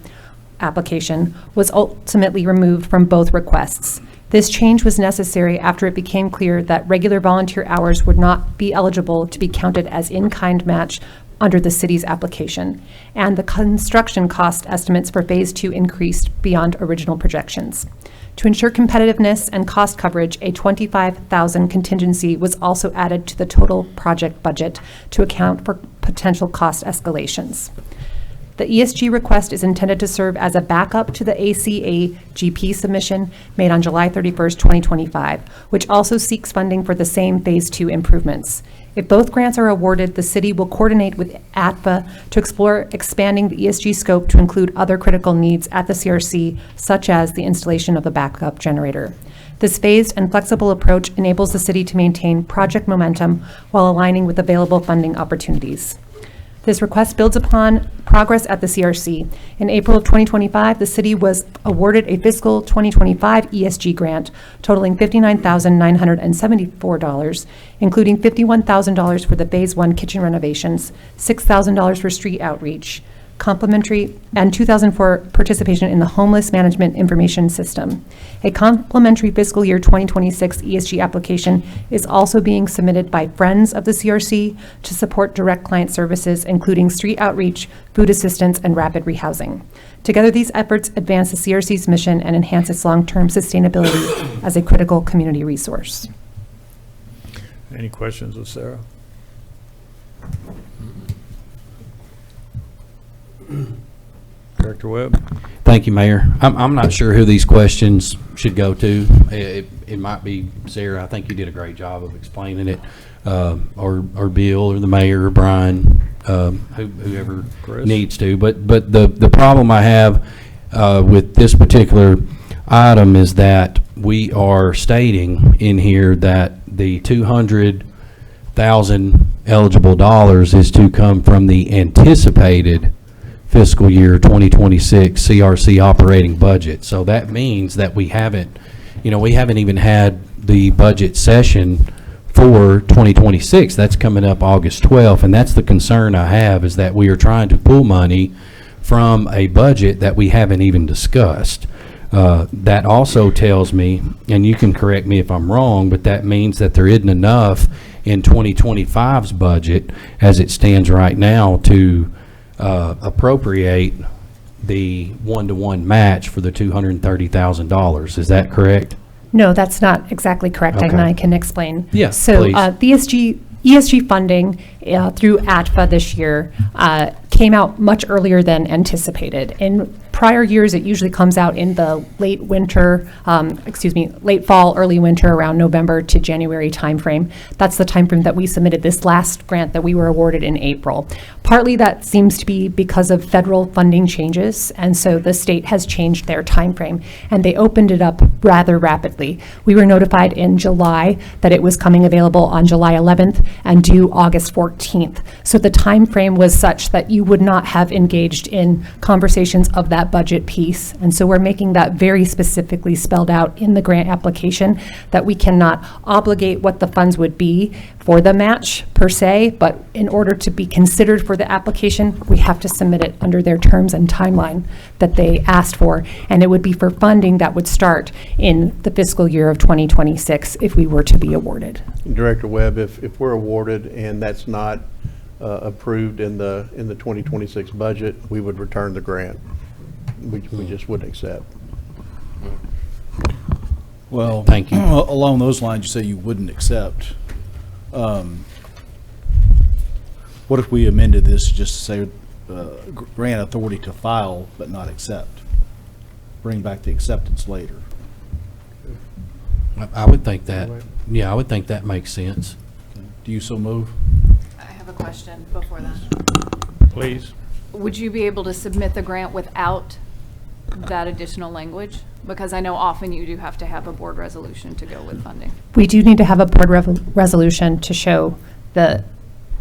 application, was ultimately removed from both requests. This change was necessary after it became clear that regular volunteer hours would not be eligible to be counted as in-kind match under the city's application, and the construction cost estimates for Phase 2 increased beyond original projections. To ensure competitiveness and cost coverage, a $25,000 contingency was also added to the total project budget to account for potential cost escalations. The ESG request is intended to serve as a backup to the ACAGP submission made on July 31st, 2025, which also seeks funding for the same Phase 2 improvements. If both grants are awarded, the city will coordinate with ATFA to explore expanding the ESG scope to include other critical needs at the CRC, such as the installation of the backup generator. This phased and flexible approach enables the city to maintain project momentum while aligning with available funding opportunities. This request builds upon progress at the CRC. In April of 2025, the city was awarded a fiscal 2025 ESG grant totaling $59,974, including $51,000 for the Phase 1 kitchen renovations, $6,000 for street outreach, complementary, and $2,000 for participation in the Homeless Management Information System. A complementary fiscal year 2026 ESG application is also being submitted by Friends of the CRC to support direct client services, including street outreach, food assistance, and rapid rehousing. Together, these efforts advance the CRC's mission and enhance its long-term sustainability as a critical community resource. Any questions of Sarah? Director Webb? Thank you, Mayor. I'm not sure who these questions should go to. It might be Sarah. I think you did a great job of explaining it, or Bill, or the mayor, or Brian, whoever Chris? needs to. But the problem I have with this particular item is that we are stating in here that the $200,000 eligible dollars is to come from the anticipated fiscal year 2026 CRC operating budget. So that means that we haven't even had the budget session for 2026. That's coming up August 12th, and that's the concern I have, is that we are trying to pull money from a budget that we haven't even discussed. That also tells me, and you can correct me if I'm wrong, but that means that there isn't enough in 2025's budget as it stands right now to appropriate the one-to-one match for the $230,000. Is that correct? No, that's not exactly correct, and Okay. I can explain. Yeah, So please. the ESG funding through ATFA this year came out much earlier than anticipated. In prior years, it usually comes out in the late fall, early winter, around November to January timeframe. That's the timeframe that we submitted this last grant that we were awarded in April. Partly that seems to be because of federal funding changes, and so the state has changed their timeframe, and they opened it up rather rapidly. We were notified in July that it was coming available on July 11th and due August 14th. So the timeframe was such that you would not have engaged in conversations of that budget piece. And so we're making that very specifically spelled out in the grant application, that we cannot obligate what the funds would be for the match per se, but in order to be considered for the application, we have to submit it under their terms and timeline that they asked for. And it would be for funding that would start in the fiscal year of 2026 if we were to be awarded. Director Webb, if we're awarded and that's not approved in the 2026 budget, we would return the grant. We just wouldn't accept. Well, Thank you. Along those lines, you say you wouldn't accept. What if we amended this just to say grant authority to file but not accept? Bring back the acceptance later. I would think that, yeah, I would think that makes sense. Do you so move? I have a question before that. Please. Would you be able to submit the grant without that additional language? Because I know often you do have to have a board resolution to go with funding. We do need to have a board resolution to show the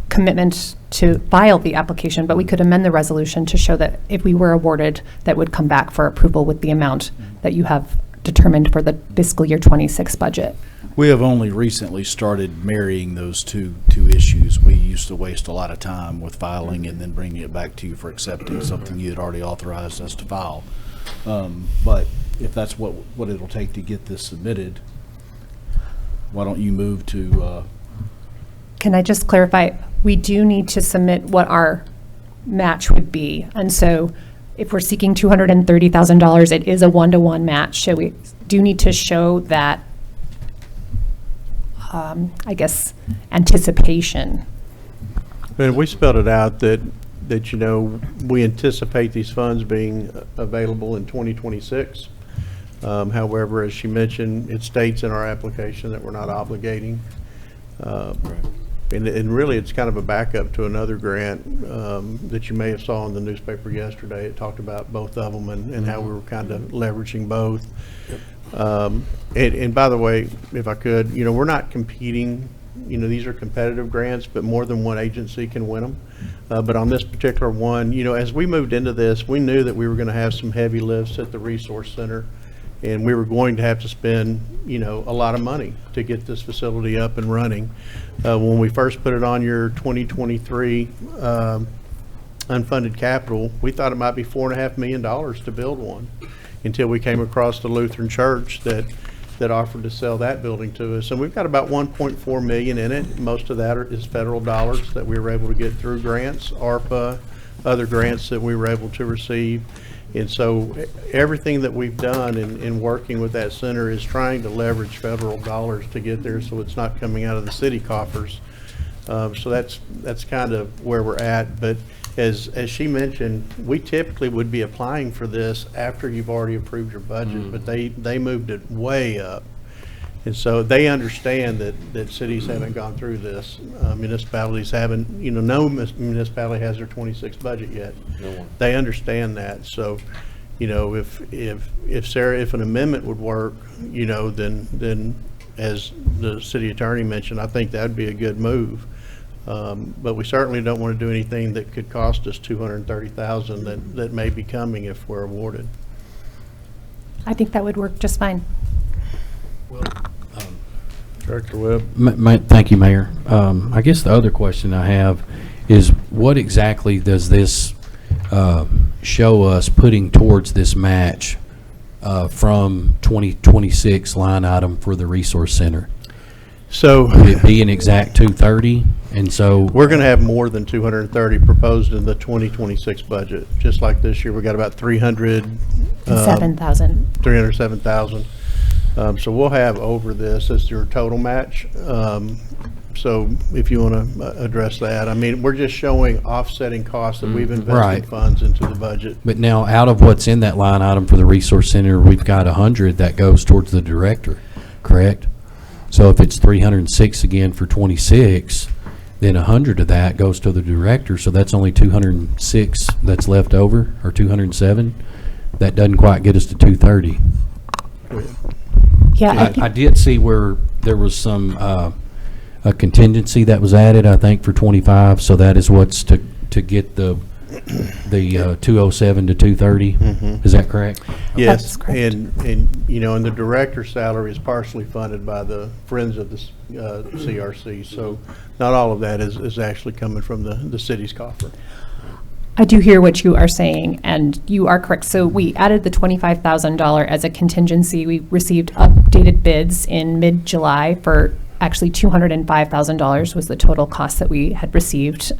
commitment to file the application, but we could amend the resolution to show that if we were awarded, that would come back for approval with the amount that you have determined for the fiscal year 26 budget. We have only recently started marrying those two issues. We used to waste a lot of time with filing and then bringing it back to you for accepting something you had already authorized us to file. But if that's what it'll take to get this submitted, why don't you move to, Can I just clarify? We do need to submit what our match would be. And so if we're seeking $230,000, it is a one-to-one match. So we do need to show that, I guess, anticipation. And we spelled it out that we anticipate these funds being available in 2026. However, as she mentioned, it states in our application that we're not obligating. And really, it's kind of a backup to another grant that you may have saw in the newspaper yesterday. It talked about both of them and how we were kind of leveraging both. And by the way, if I could, we're not competing. These are competitive grants, but more than one agency can win them. But on this particular one, as we moved into this, we knew that we were going to have some heavy lifts at the resource center, and we were going to have to spend, a lot of money to get this facility up and running. When we first put it on your 2023 unfunded capital, we thought it might be $4.5 million to build one, until we came across the Lutheran Church that offered to sell that building to us. And we've got about $1.4 million in it. Most of that is federal dollars that we were able to get through grants, ARPA, other grants that we were able to receive. And so everything that we've done in working with that center is trying to leverage federal dollars to get there, so it's not coming out of the city coffers. So that's kind of where we're at. But as she mentioned, we typically would be applying for this after you've already approved your budget, but they moved it way up. And so they understand that cities haven't gone through this. Municipalities haven't, no municipality has their 26 budget yet. No one. They understand that. So, if an amendment would work, then as the city attorney mentioned, I think that'd be a good move. But we certainly don't want to do anything that could cost us $230,000 that may be coming if we're awarded. I think that would work just fine. Well, Director Webb? Thank you, Mayor. I guess the other question I have is what exactly does this show us putting towards this match from 2026 line item for the Resource Center? So Would it be an exact 230? And so we're going to have more than 230 proposed in the 2026 budget. Just like this year, we got about 7,000. 307,000. So we'll have over this as your total match. So if you want to address that, I mean, we're just showing offsetting costs that we've invested Right. funds into the budget. But now, out of what's in that line item for the Resource Center, we've got 100 that goes towards the director, correct? So if it's 306 again for 26, then 100 of that goes to the director, so that's only 206 that's left over, or 207. That doesn't quite get us to 230. Yeah, I did see where there was some, a contingency that was added, I think, for 25, so that is what's to get the 207 to 230. Is that correct? Yes, That's correct. and you know, and the director's salary is partially funded by the Friends of the CRC, so not all of that is actually coming from the city's coffer. I do hear what you are saying, and you are correct. So we added the $25,000 as a contingency. We received updated bids in mid-July for actually $205,000 was the total cost that we had received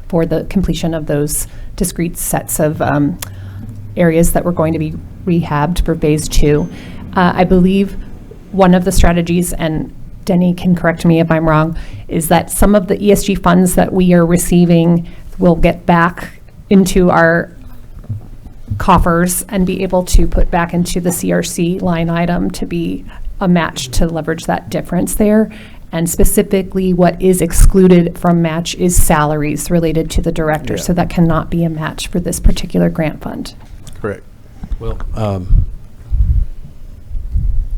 for the completion of those discrete sets of areas that were going to be rehabbed for Phase 2. I believe one of the strategies, and Denny can correct me if I'm wrong, is that some of the ESG funds that we are receiving will get back into our coffers and be able to put back into the CRC line item to be a match to leverage that difference there. And specifically, what is excluded from match is salaries related to the director. Yeah. So that cannot be a match for this particular grant fund. Correct. Well,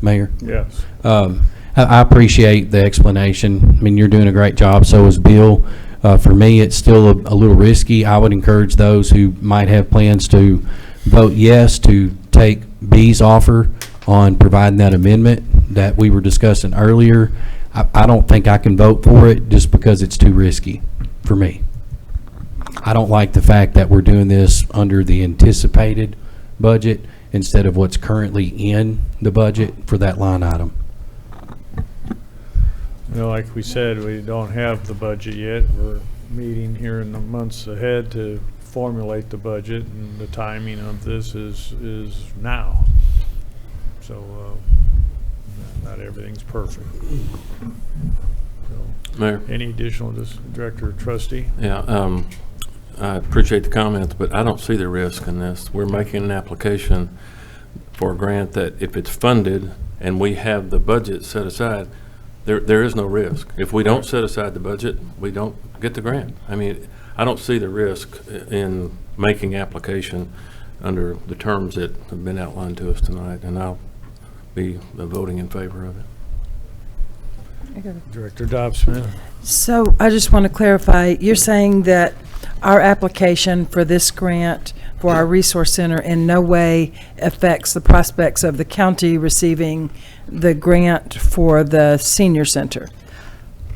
Mayor? Yes. I appreciate the explanation. I mean, you're doing a great job, so is Bill. For me, it's still a little risky. I would encourage those who might have plans to vote yes to take B's offer on providing that amendment that we were discussing earlier. I don't think I can vote for it just because it's too risky for me. I don't like the fact that we're doing this under the anticipated budget instead of what's currently in the budget for that line item. You know, like we said, we don't have the budget yet. We're meeting here in the months ahead to formulate the budget, and the timing of this is now. So not everything's perfect. So, Mayor? any additional, Director Trustee? Yeah, I appreciate the comments, but I don't see the risk in this. We're making an application for a grant that if it's funded and we have the budget set aside, there is no risk. If we don't set aside the budget, we don't get the grant. I mean, I don't see the risk in making application under the terms that have been outlined to us tonight, and I'll be voting in favor of it. Director Dobbs-Smith? So I just want to clarify, you're saying that our application for this grant for our resource center in no way affects the prospects of the county receiving the grant for the senior center?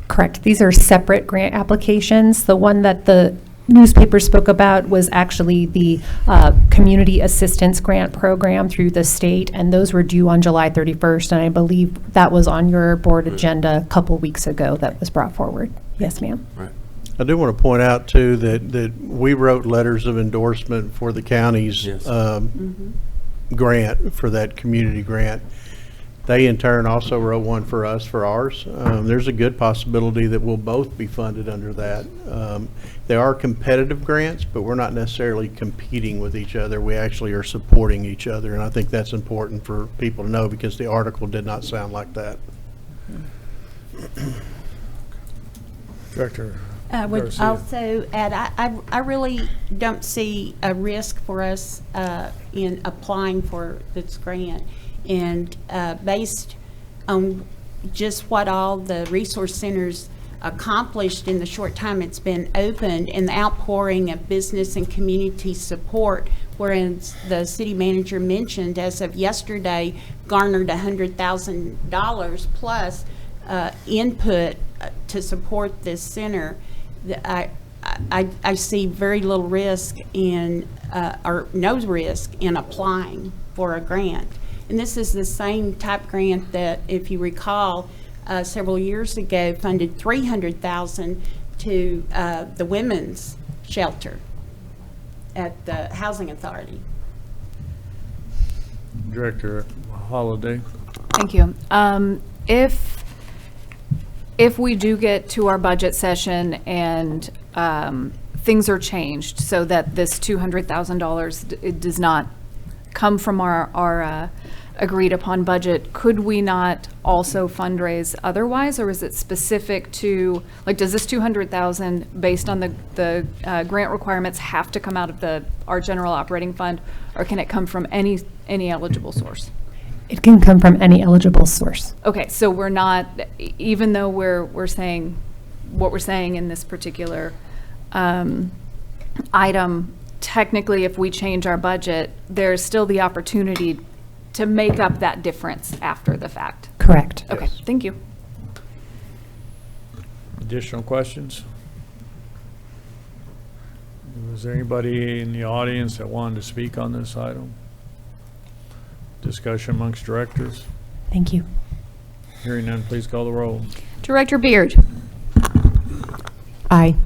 Correct. These are separate grant applications. The one that the newspaper spoke about was actually the Community Assistance Grant Program through the state, and those were due on July 31st, and I believe that was on your board agenda a couple weeks ago that was brought forward. Yes, ma'am. Right. I do want to point out, too, that we wrote letters of endorsement for the county's Yes. grant, for that community grant. They, in turn, also wrote one for us for ours. There's a good possibility that we'll both be funded under that. They are competitive grants, but we're not necessarily competing with each other. We actually are supporting each other, and I think that's important for people to know because the article did not sound like that. Director I would Garcia. also add, I really don't see a risk for us in applying for this grant. And based on just what all the resource centers accomplished in the short time it's been opened and the outpouring of business and community support, whereas the city manager mentioned as of yesterday garnered $100,000 plus input to support this center, I see very little risk in, or no risk in applying for a grant. And this is the same type grant that, if you recall, several years ago funded $300,000 to the women's shelter at the Housing Authority. Director Holliday. Thank you. If we do get to our budget session and things are changed so that this $200,000 it does not come from our agreed upon budget, could we not also fundraise otherwise, or is it specific to, like, does this $200,000 based on the grant requirements have to come out of our general operating fund, or can it come from any eligible source? It can come from any eligible source. Okay, so we're not, even though we're saying what we're saying in this particular item, technically, if we change our budget, there's still the opportunity to make up that difference after the fact. Correct. Okay, thank you. Additional questions? Is there anybody in the audience that wanted to speak on this item? Discussion amongst directors? Thank you. Hearing none, please call the roll. Director Beard. Aye.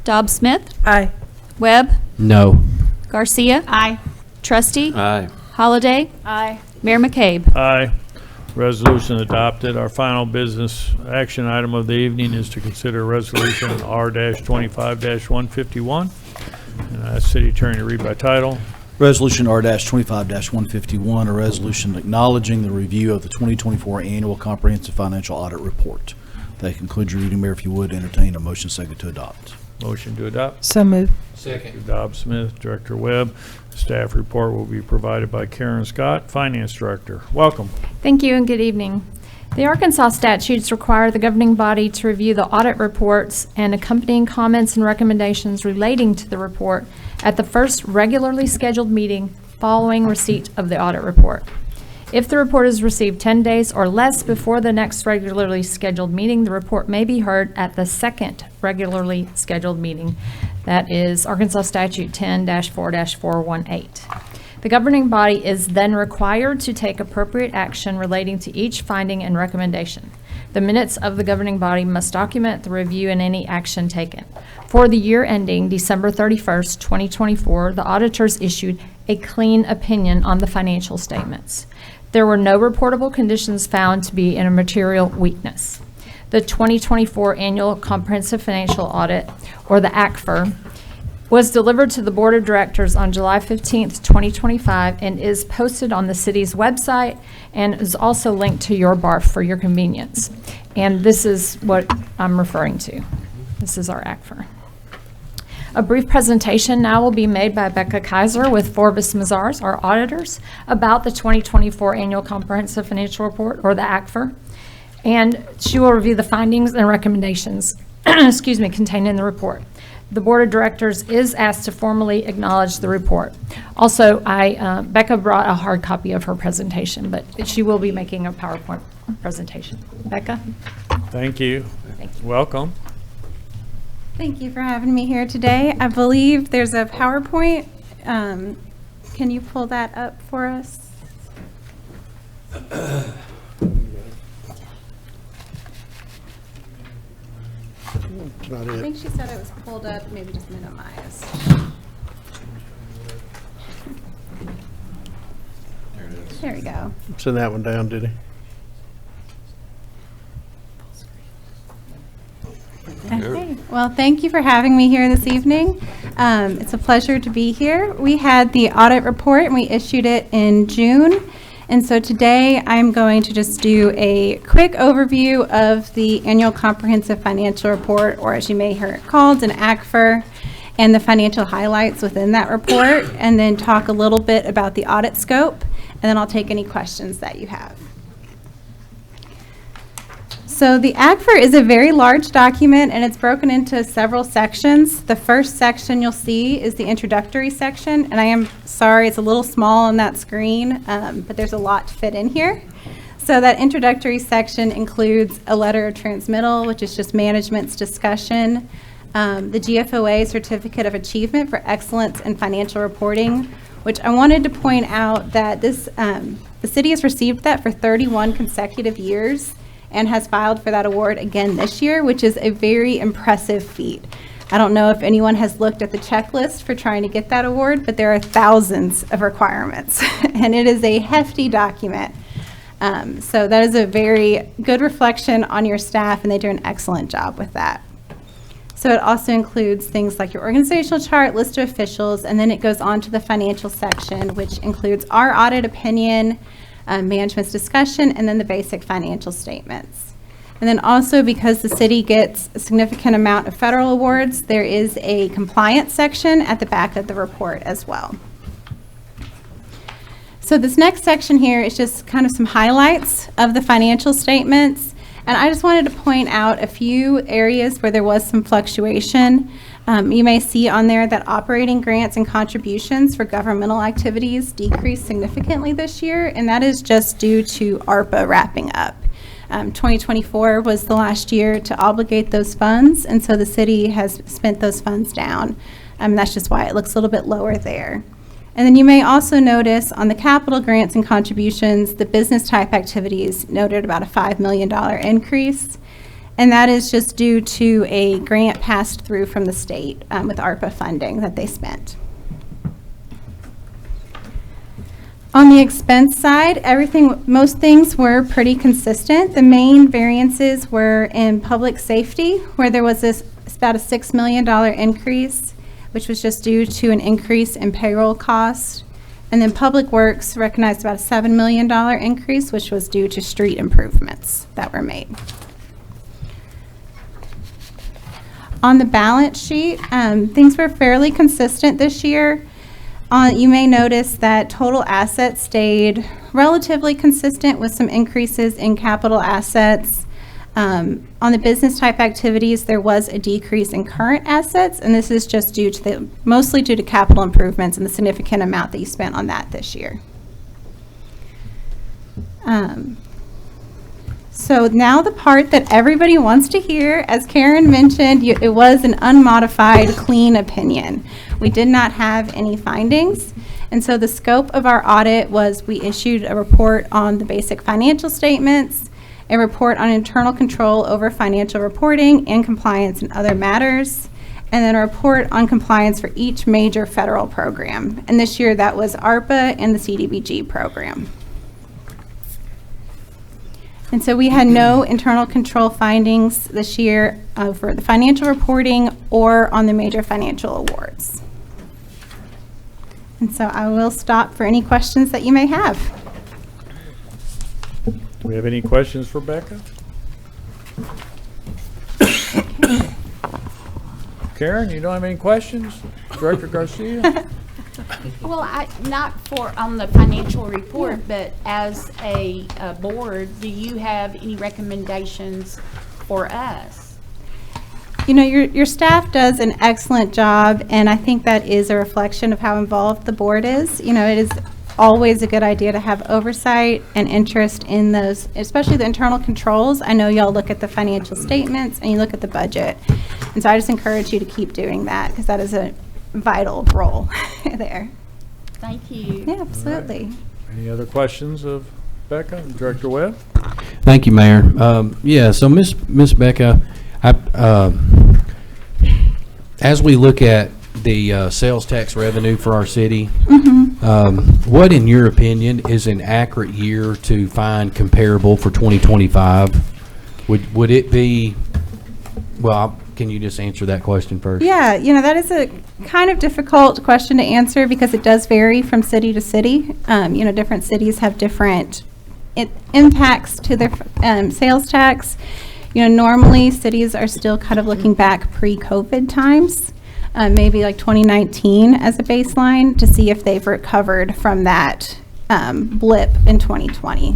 Dobbs Smith. Aye. Webb. No. Garcia. Aye. Trustee. Aye. Holliday. Aye. Mayor McCabe. Aye. Resolution adopted. Our final business action item of the evening is to consider Resolution R-25-151. And I ask City Attorney to read by title. Resolution R-25-151, a resolution acknowledging the review of the 2024 Annual Comprehensive Financial Audit Report. That concludes your reading, Mayor. If you would, entertain a motion second to adopt. Motion to adopt. So moved. Second. Dobbs Smith, Director Webb. Staff report will be provided by Karen Scott, Finance Director. Welcome. Thank you and good evening. The Arkansas statutes require the governing body to review the audit reports and accompanying comments and recommendations relating to the report at the first regularly scheduled meeting following receipt of the audit report. If the report is received 10 days or less before the next regularly scheduled meeting, the report may be heard at the second regularly scheduled meeting. That is Arkansas Statute 10-4-418. The governing body is then required to take appropriate action relating to each finding and recommendation. The minutes of the governing body must document the review and any action taken. For the year ending December 31st, 2024, the auditors issued a clean opinion on the financial statements. There were no reportable conditions found to be in a material weakness. The 2024 Annual Comprehensive Financial Audit, or the ACFR, was delivered to the Board of Directors on July 15th, 2025, and is posted on the city's website and is also linked to your BARF for your convenience. And this is what I'm referring to. This is our ACFR. A brief presentation now will be made by Becca Kaiser with Forbes Mazars, our auditors, about the 2024 Annual Comprehensive Financial Report, or the ACFR. And she will review the findings and recommendations contained in the report. The Board of Directors is asked to formally acknowledge the report. Also, Becca brought a hard copy of her presentation, but she will be making a PowerPoint presentation. Becca? Thank you. Thank you. Welcome. Thank you for having me here today. I believe there's a PowerPoint. Can you pull that up for us? That's not I it. think she said it was pulled up, maybe just minimized. There we go. Send that one down, did he? Okay, well, thank you for having me here this evening. It's a pleasure to be here. We had the audit report and we issued it in June. And so today I'm going to just do a quick overview of the Annual Comprehensive Financial Report, or as you may hear it called, an ACFR, and the financial highlights within that report, and then talk a little bit about the audit scope, and then I'll take any questions that you have. So the ACFR is a very large document, and it's broken into several sections. The first section you'll see is the introductory section, and I am sorry it's a little small on that screen, but there's a lot to fit in here. So that introductory section includes a letter of transmittal, which is just management's discussion, the GFOA Certificate of Achievement for Excellence in Financial Reporting, which I wanted to point out that this, the city has received that for 31 consecutive years and has filed for that award again this year, which is a very impressive feat. I don't know if anyone has looked at the checklist for trying to get that award, but there are thousands of requirements, and it is a hefty document. So that is a very good reflection on your staff, and they do an excellent job with that. So it also includes things like your organizational chart, list of officials, and then it goes on to the financial section, which includes our audit opinion, management's discussion, and then the basic financial statements. And then also, because the city gets a significant amount of federal awards, there is a compliance section at the back of the report as well. So this next section here is just kind of some highlights of the financial statements. And I just wanted to point out a few areas where there was some fluctuation. You may see on there that operating grants and contributions for governmental activities decreased significantly this year, and that is just due to ARPA wrapping up. 2024 was the last year to obligate those funds, and so the city has spent those funds down. That's just why it looks a little bit lower there. And then you may also notice on the capital grants and contributions, the business type activities noted about a $5 million increase. And that is just due to a grant passed through from the state with ARPA funding that they spent. On the expense side, most things were pretty consistent. The main variances were in public safety, where there was about a $6 million increase, which was just due to an increase in payroll costs. And then Public Works recognized about a $7 million increase, which was due to street improvements that were made. On the balance sheet, things were fairly consistent this year. You may notice that total assets stayed relatively consistent with some increases in capital assets. On the business type activities, there was a decrease in current assets, and this is just mostly due to capital improvements and the significant amount that you spent on that this year. So now the part that everybody wants to hear, as Karen mentioned, it was an unmodified, clean opinion. We did not have any findings, and so the scope of our audit was we issued a report on the basic financial statements, a report on internal control over financial reporting and compliance and other matters, and then a report on compliance for each major federal program. And this year that was ARPA and the CDBG program. And so we had no internal control findings this year for the financial reporting or on the major financial awards. And so I will stop for any questions that you may have. Do we have any questions for Becca? Karen, you don't have any questions? Director Garcia? Well, not on the financial report, but as a board, do you have any recommendations for us? You know, your staff does an excellent job, and I think that is a reflection of how involved the board is. You know, it is always a good idea to have oversight and interest in those, especially the internal controls. I know y'all look at the financial statements and you look at the budget. And so I just encourage you to keep doing that, because that is a vital role there. Thank you. Yeah, absolutely. Right. Any other questions of Becca? Director Webb? Thank you, Mayor. Yeah, so Miss Becca, as we look at the sales tax revenue for our city, what, in your opinion, is an accurate year to find comparable for 2025? Would it be, well, can you just answer that question first? Yeah, you know, that is a kind of difficult question to answer because it does vary from city to city. You know, different cities have different impacts to their sales tax. You know, normally cities are still kind of looking back pre-COVID times, maybe like 2019 as a baseline, to see if they've recovered from that blip in 2020.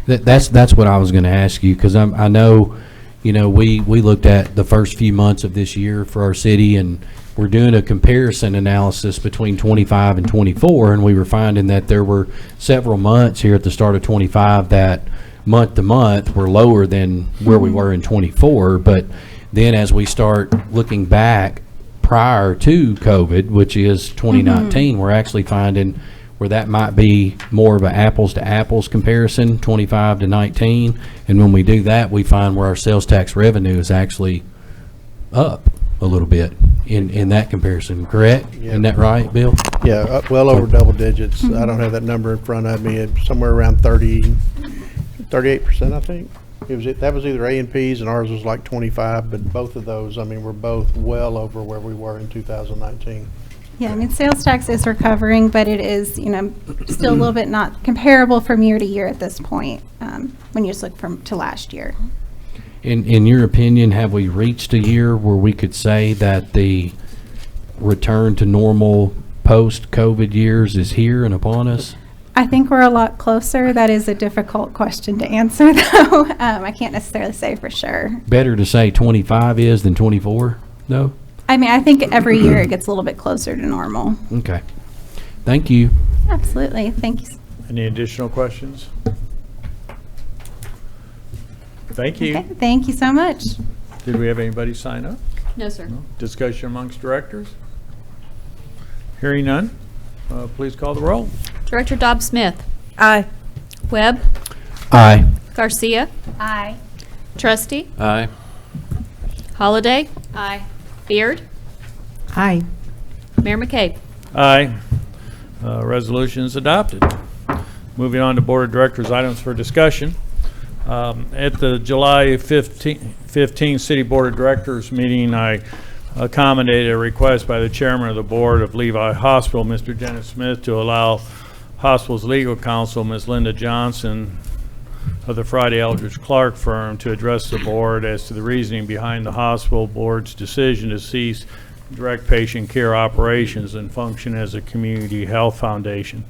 That's what I was going to ask you, because I know, you know, we looked at the first few months of this year for our city, and we're doing a comparison analysis between 25 and 24, and we were finding that there were several months here at the start of 25 that month to month, we're lower than where we were in '24. But then as we start looking back prior to COVID, which is 2019, we're actually finding where that might be more of an apples to apples comparison, 25 to 19. And when we do that, we find where our sales tax revenue is actually up a little bit in that comparison, correct? Yeah. Isn't that right, Bill? Yeah, well over double digits. I don't have that number in front of me. It's somewhere around 38%, I think. That was either A&P's and ours was like 25, but both of those, I mean, we're both well over where we were in 2019. Yeah, I mean, sales tax is recovering, but it is, still a little bit not comparable from year to year at this point, when you just look to last year. In your opinion, have we reached a year where we could say that the return to normal post-COVID years is here and upon us? I think we're a lot closer. That is a difficult question to answer, though. I can't necessarily say for sure. Better to say 25 is than 24, though? I mean, I think every year it gets a little bit closer to normal. Okay. Thank you. Absolutely. Thank you. Any additional questions? Thank you. Okay, thank you so much. Did we have anybody sign up? No, sir. Discussion amongst directors? Hearing none, please call the roll. Director Dobbs-Smith. Aye. Webb. Aye. Garcia. Aye. Trustee. Aye. Holliday. Aye. Beard. Aye. Mayor McCabe. Aye. Resolution is adopted. Moving on to Board of Directors items for discussion. At the July 15 City Board of Directors meeting, I accommodated a request by the chairman of the board of Levi Hospital, Mr. Dennis Smith, to allow hospital's legal counsel, Ms. Linda Johnson of the Friday Eldridge Clark firm, to address the board as to the reasoning behind the hospital board's decision to cease direct patient care operations and function as a community health foundation.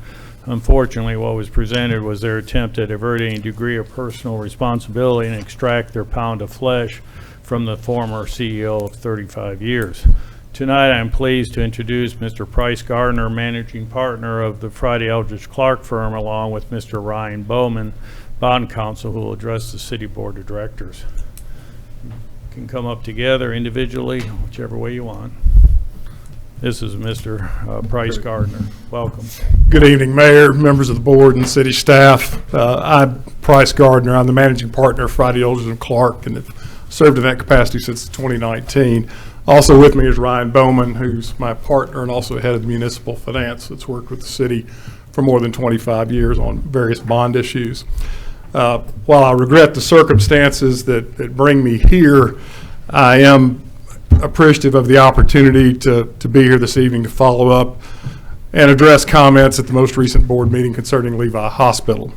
Unfortunately, what was presented was their attempt to divert any degree of personal responsibility and extract their pound of flesh from the former CEO of 35 years. Tonight, I'm pleased to introduce Mr. Price Gardner, managing partner of the Friday Eldridge Clark firm, along with Mr. Ryan Bowman, bond counsel, who will address the City Board of Directors. You can come up together individually, whichever way you want. This is Mr. Price Gardner. Welcome. Good evening, Mayor, members of the board, and city staff. I'm Price Gardner. I'm the managing partner of Friday Eldridge Clark, and have served in that capacity since 2019. Also with me is Ryan Bowman, who's my partner and also head of municipal finance, that's worked with the city for more than 25 years on various bond issues. While I regret the circumstances that bring me here, I am appreciative of the opportunity to be here this evening to follow up and address comments at the most recent board meeting concerning Levi Hospital.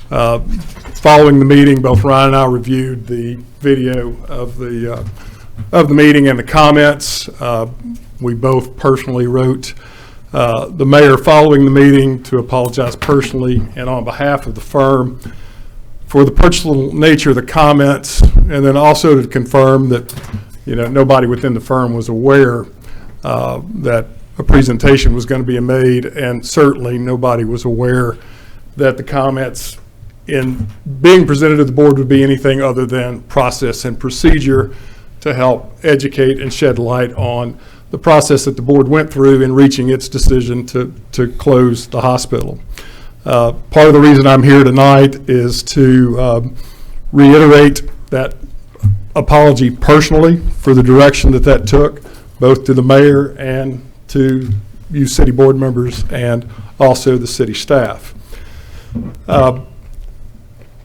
Following the meeting, both Ryan and I reviewed the video of the meeting and the comments. We both personally wrote the mayor following the meeting to apologize personally and on behalf of the firm for the personal nature of the comments, and then also to confirm that nobody within the firm was aware that a presentation was going to be made, and certainly nobody was aware that the comments in being presented to the board would be anything other than process and procedure to help educate and shed light on the process that the board went through in reaching its decision to close the hospital. Part of the reason I'm here tonight is to reiterate that apology personally for the direction that took, both to the mayor and to you city board members and also the city staff.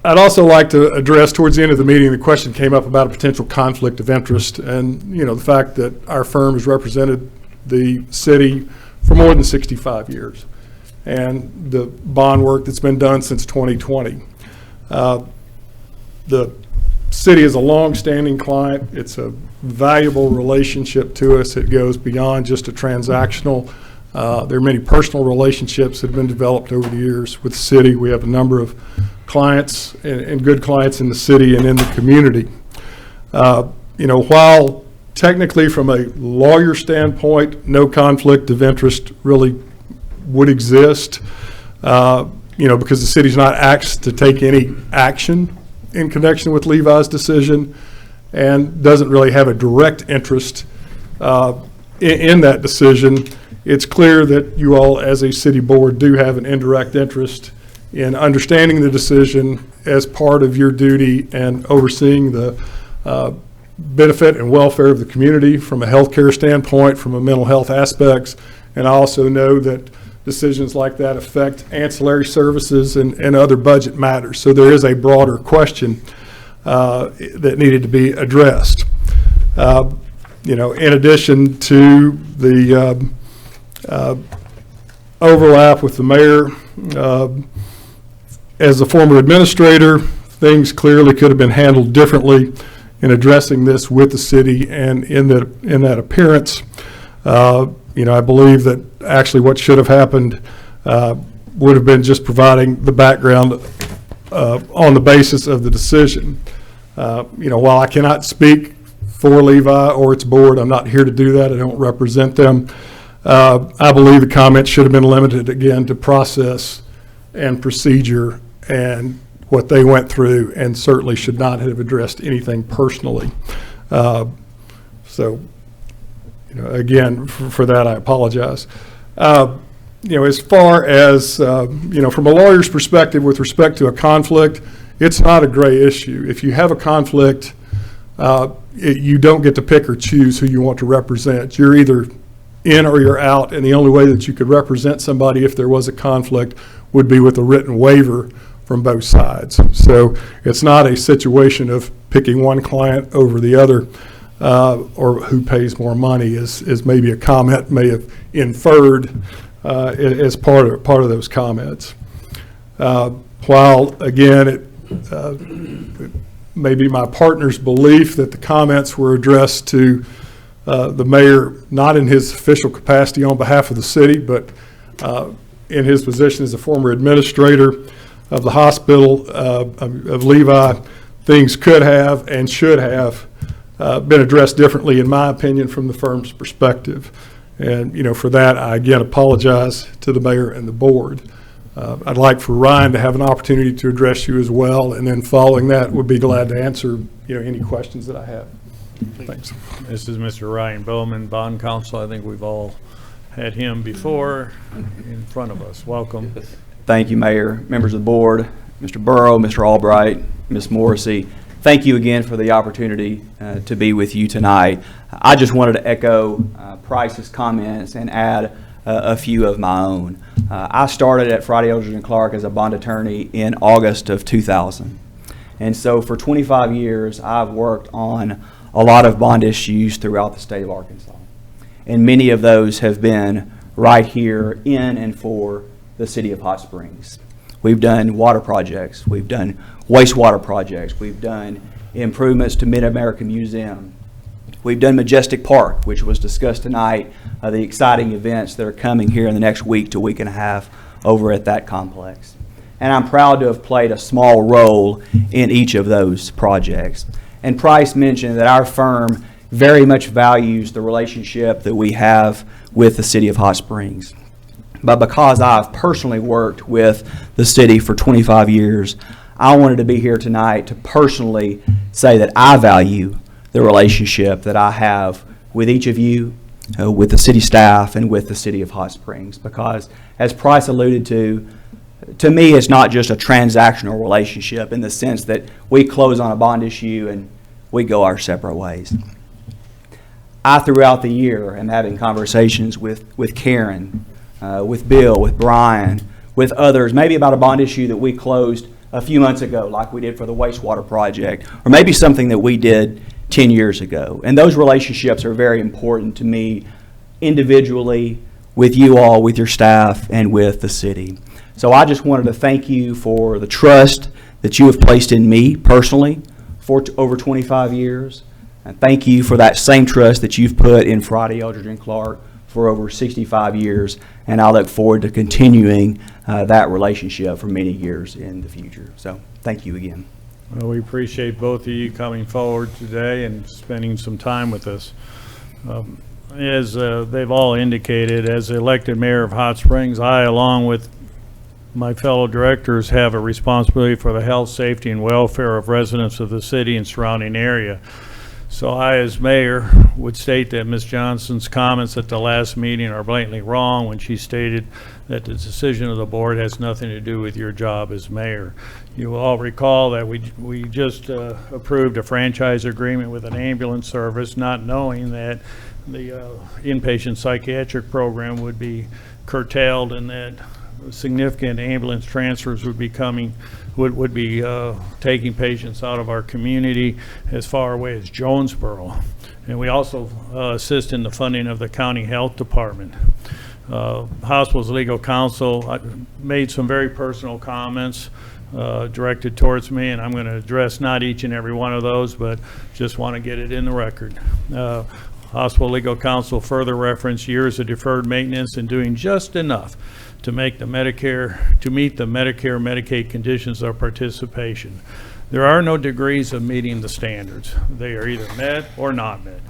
I'd also like to address, towards the end of the meeting, the question came up about a potential conflict of interest, and the fact that our firm has represented the city for more than 65 years and the bond work that's been done since 2020. The city is a long-standing client. It's a valuable relationship to us. It goes beyond just a transactional. There are many personal relationships that have been developed over the years with the city. We have a number of clients and good clients in the city and in the community. While technically from a lawyer standpoint, no conflict of interest really would exist, because the city's not asked to take any action in connection with Levi's decision and doesn't really have a direct interest in that decision, it's clear that you all as a city board do have an indirect interest in understanding the decision as part of your duty and overseeing the benefit and welfare of the community from a healthcare standpoint, from a mental health aspects. And I also know that decisions like that affect ancillary services and other budget matters. So there is a broader question that needed to be addressed. In addition to the overlap with the mayor, as a former administrator, things clearly could have been handled differently in addressing this with the city and in that appearance. I believe that actually what should have happened would have been just providing the background on the basis of the decision. While I cannot speak for Levi or its board, I'm not here to do that. I don't represent them. I believe the comments should have been limited again to process and procedure and what they went through, and certainly should not have addressed anything personally. Again, for that, I apologize. As far as, from a lawyer's perspective with respect to a conflict, it's not a gray issue. If you have a conflict, you don't get to pick or choose who you want to represent. You're either in or you're out, and the only way that you could represent somebody if there was a conflict would be with a written waiver from both sides. So it's not a situation of picking one client over the other, or who pays more money, as maybe a comment may have inferred as part of those comments. While again, it may be my partner's belief that the comments were addressed to the mayor, not in his official capacity on behalf of the city, but in his position as a former administrator of the hospital of Levi, things could have and should have been addressed differently, in my opinion, from the firm's perspective. And, for that, I again apologize to the mayor and the board. I'd like for Ryan to have an opportunity to address you as well, and then following that, would be glad to answer, any questions that I have. Thanks. This is Mr. Ryan Bowman, bond counsel. I think we've all had him before in front of us. Welcome. Thank you, Mayor, members of the board, Mr. Burrow, Mr. Albright, Ms. Morrissey. Thank you again for the opportunity to be with you tonight. I just wanted to echo Price's comments and add a few of my own. I started at Friday Eldridge & Clark as a bond attorney in August of 2000. And so for 25 years, I've worked on a lot of bond issues throughout the state of Arkansas. And many of those have been right here in and for the city of Hot Springs. We've done water projects, we've done wastewater projects, we've done improvements to Mid-America Museum. We've done Majestic Park, which was discussed tonight, the exciting events that are coming here in the next week to week and a half over at that complex. And I'm proud to have played a small role in each of those projects. And Price mentioned that our firm very much values the relationship that we have with the city of Hot Springs. But because I've personally worked with the city for 25 years, I wanted to be here tonight to personally say that I value the relationship that I have with each of you, with the city staff, and with the city of Hot Springs. Because, as Price alluded to me, it's not just a transactional relationship in the sense that we close on a bond issue and we go our separate ways. I, throughout the year, am having conversations with Karen, with Bill, with Brian, with others, maybe about a bond issue that we closed a few months ago, like we did for the wastewater project, or maybe something that we did 10 years ago. And those relationships are very important to me individually, with you all, with your staff, and with the city. So I just wanted to thank you for the trust that you have placed in me personally for over 25 years. And thank you for that same trust that you've put in Friday Eldridge & Clark for over 65 years. And I look forward to continuing that relationship for many years in the future. So thank you again. Well, we appreciate both of you coming forward today and spending some time with us. As they've all indicated, as elected mayor of Hot Springs, I, along with my fellow directors have a responsibility for the health, safety, and welfare of residents of the city and surrounding area. So I, as mayor, would state that Ms. Johnson's comments at the last meeting are blatantly wrong when she stated that the decision of the board has nothing to do with your job as mayor. You will all recall that we just approved a franchise agreement with an ambulance service, not knowing that the inpatient psychiatric program would be curtailed and that significant ambulance transfers would be taking patients out of our community as far away as Jonesboro. And we also assist in the funding of the county health department. Hospital's legal counsel made some very personal comments directed towards me, and I'm going to address not each and every one of those, but just want to get it in the record. Hospital legal counsel further referenced years of deferred maintenance and doing just enough to meet the Medicare/Medicaid conditions of participation. There are no degrees of meeting the standards. They are either met or not met.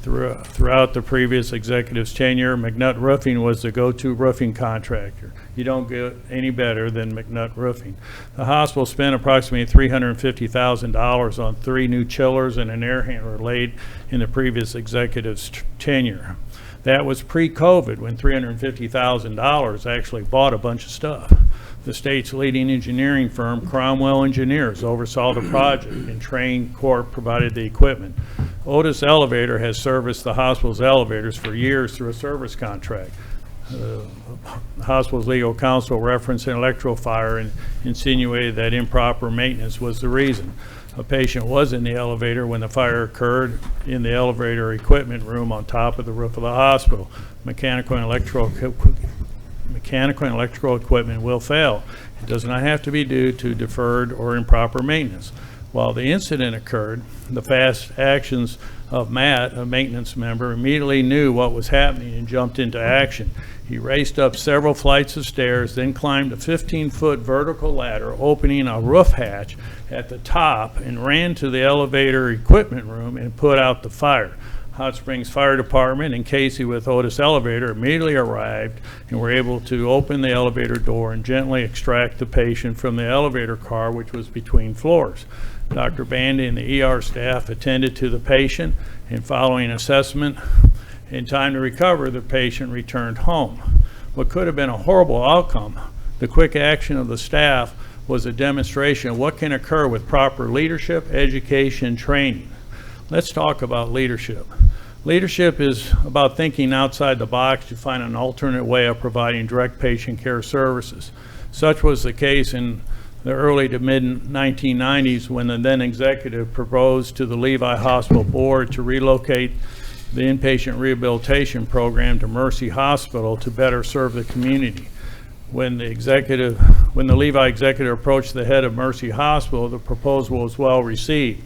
Throughout the previous executive's tenure, McNutt Roofing was the go-to roofing contractor. You don't get any better than McNutt Roofing. The hospital spent approximately $350,000 on 3 new chillers and an air handler laid in the previous executive's tenure. That was pre-COVID, when $350,000 actually bought a bunch of stuff. The state's leading engineering firm, Cromwell Engineers, oversaw the project, and Train Corp provided the equipment. Otis Elevator has serviced the hospital's elevators for years through a service contract. The hospital's legal counsel referenced an electrical fire and insinuated that improper maintenance was the reason. A patient was in the elevator when the fire occurred in the elevator equipment room on top of the roof of the hospital. Mechanical and electrical equipment will fail. It does not have to be due to deferred or improper maintenance. While the incident occurred, the fast actions of Matt, a maintenance member, immediately knew what was happening and jumped into action. He raced up several flights of stairs, then climbed a 15-foot vertical ladder, opening a roof hatch at the top, and ran to the elevator equipment room and put out the fire. Hot Springs Fire Department and Casey with Otis Elevator immediately arrived and were able to open the elevator door and gently extract the patient from the elevator car, which was between floors. Dr. Bandy and the ER staff attended to the patient, and following assessment in time to recover, the patient returned home. What could have been a horrible outcome, the quick action of the staff was a demonstration of what can occur with proper leadership, education, training. Let's talk about leadership. Leadership is about thinking outside the box to find an alternate way of providing direct patient care services. Such was the case in the early to mid-1990s when the then executive proposed to the Levi Hospital Board to relocate the inpatient rehabilitation program to Mercy Hospital to better serve the community. When the Levi executive approached the head of Mercy Hospital, the proposal was well received.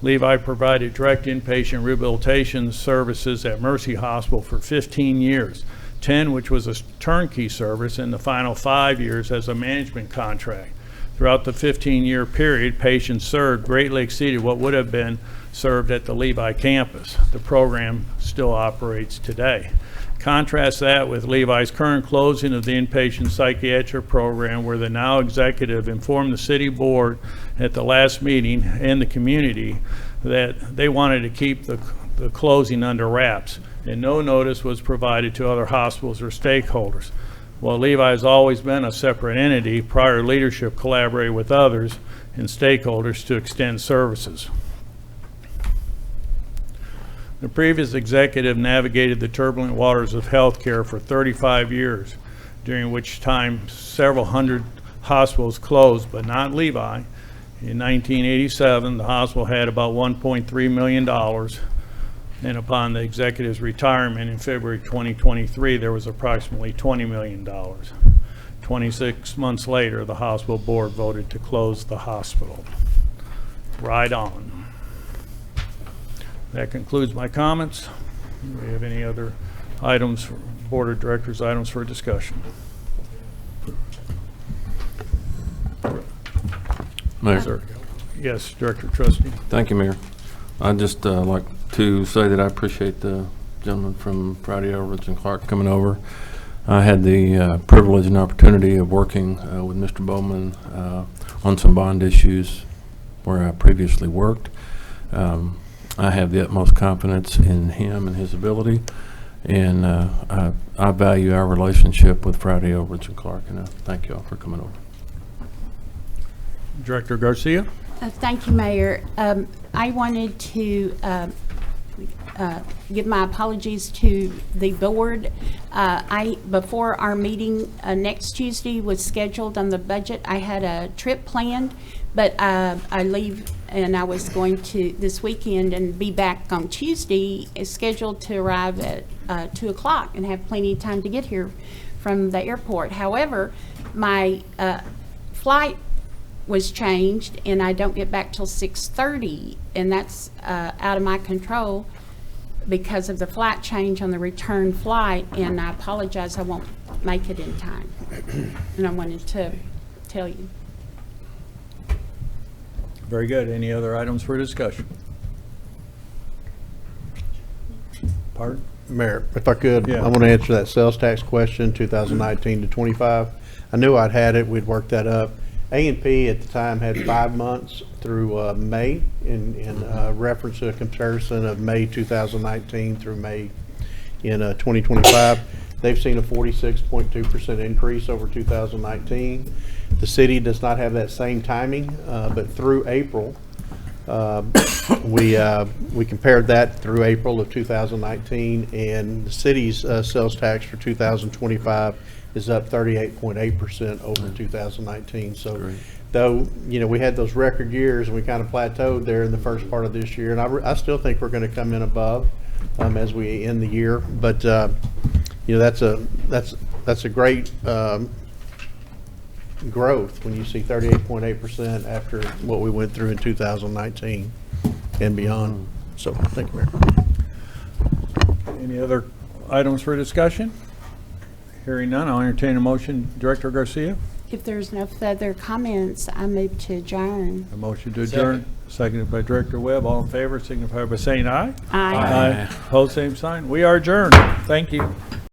Levi provided direct inpatient rehabilitation services at Mercy Hospital for 15 years, 10 which was a turnkey service, and the final 5 years as a management contract. Throughout the 15-year period, patients served greatly exceeded what would have been served at the Levi campus. The program still operates today. Contrast that with Levi's current closing of the inpatient psychiatric program, where the now executive informed the city board at the last meeting and the community that they wanted to keep the closing under wraps, and no notice was provided to other hospitals or stakeholders. While Levi has always been a separate entity, prior leadership collaborated with others and stakeholders to extend services. The previous executive navigated the turbulent waters of healthcare for 35 years, during which time several hundred hospitals closed, but not Levi. In 1987, the hospital had about $1.3 million, and upon the executive's retirement in February 2023, there was approximately $20 million. 26 months later, the hospital board voted to close the hospital. Right on. That concludes my comments. Do we have any other items, for Board of Directors items for discussion? Mayor. Sir. Yes, Director Trustee. Thank you, Mayor. I'd just like to say that I appreciate the gentleman from Friday Overridge and Clark coming over. I had the privilege and opportunity of working with Mr. Bowman on some bond issues where I previously worked. I have the utmost confidence in him and his ability, and I value our relationship with Friday, Overage, and Clark, and I thank you all for coming over. Director Garcia? Thank you, Mayor. I wanted to give my apologies to the board. Before our meeting next Tuesday was scheduled on the budget, I had a trip planned, but I leave and I was going to this weekend and be back on Tuesday, is scheduled to arrive at 2 o'clock and have plenty of time to get here from the airport. However, my flight was changed and I don't get back till 6:30, and that's out of my control because of the flight change on the return flight, and I apologize, I won't make it in time. And I wanted to tell you. Very good. Any other items for discussion? Pardon? Mayor, if I could, Yeah. I want to answer that sales tax question, 2019 to 25. I knew I'd had it, we'd worked that up. A&P at the time had 5 months through May in reference to a comparison of May 2019 through May in 2025. They've seen a 46.2% increase over 2019. The city does not have that same timing, but through April, we compared that through April of 2019, and the city's sales tax for 2025 is up 38.8% over 2019. So Great. though, you know, we had those record years and we kind of plateaued there in the first part of this year, and I still think we're going to come in above as we end the year. But you know, that's a great growth when you see 38.8% after what we went through in 2019 and beyond. So thank you, Mayor. Any other items for discussion? Hearing none, I'll entertain a motion. Director Garcia? If there's no further comments, I move to adjourn. A motion to adjourn, seconded by Director Webb. All in favor, signify by saying aye. Aye. Opposed, same sign. We are adjourned. Thank you.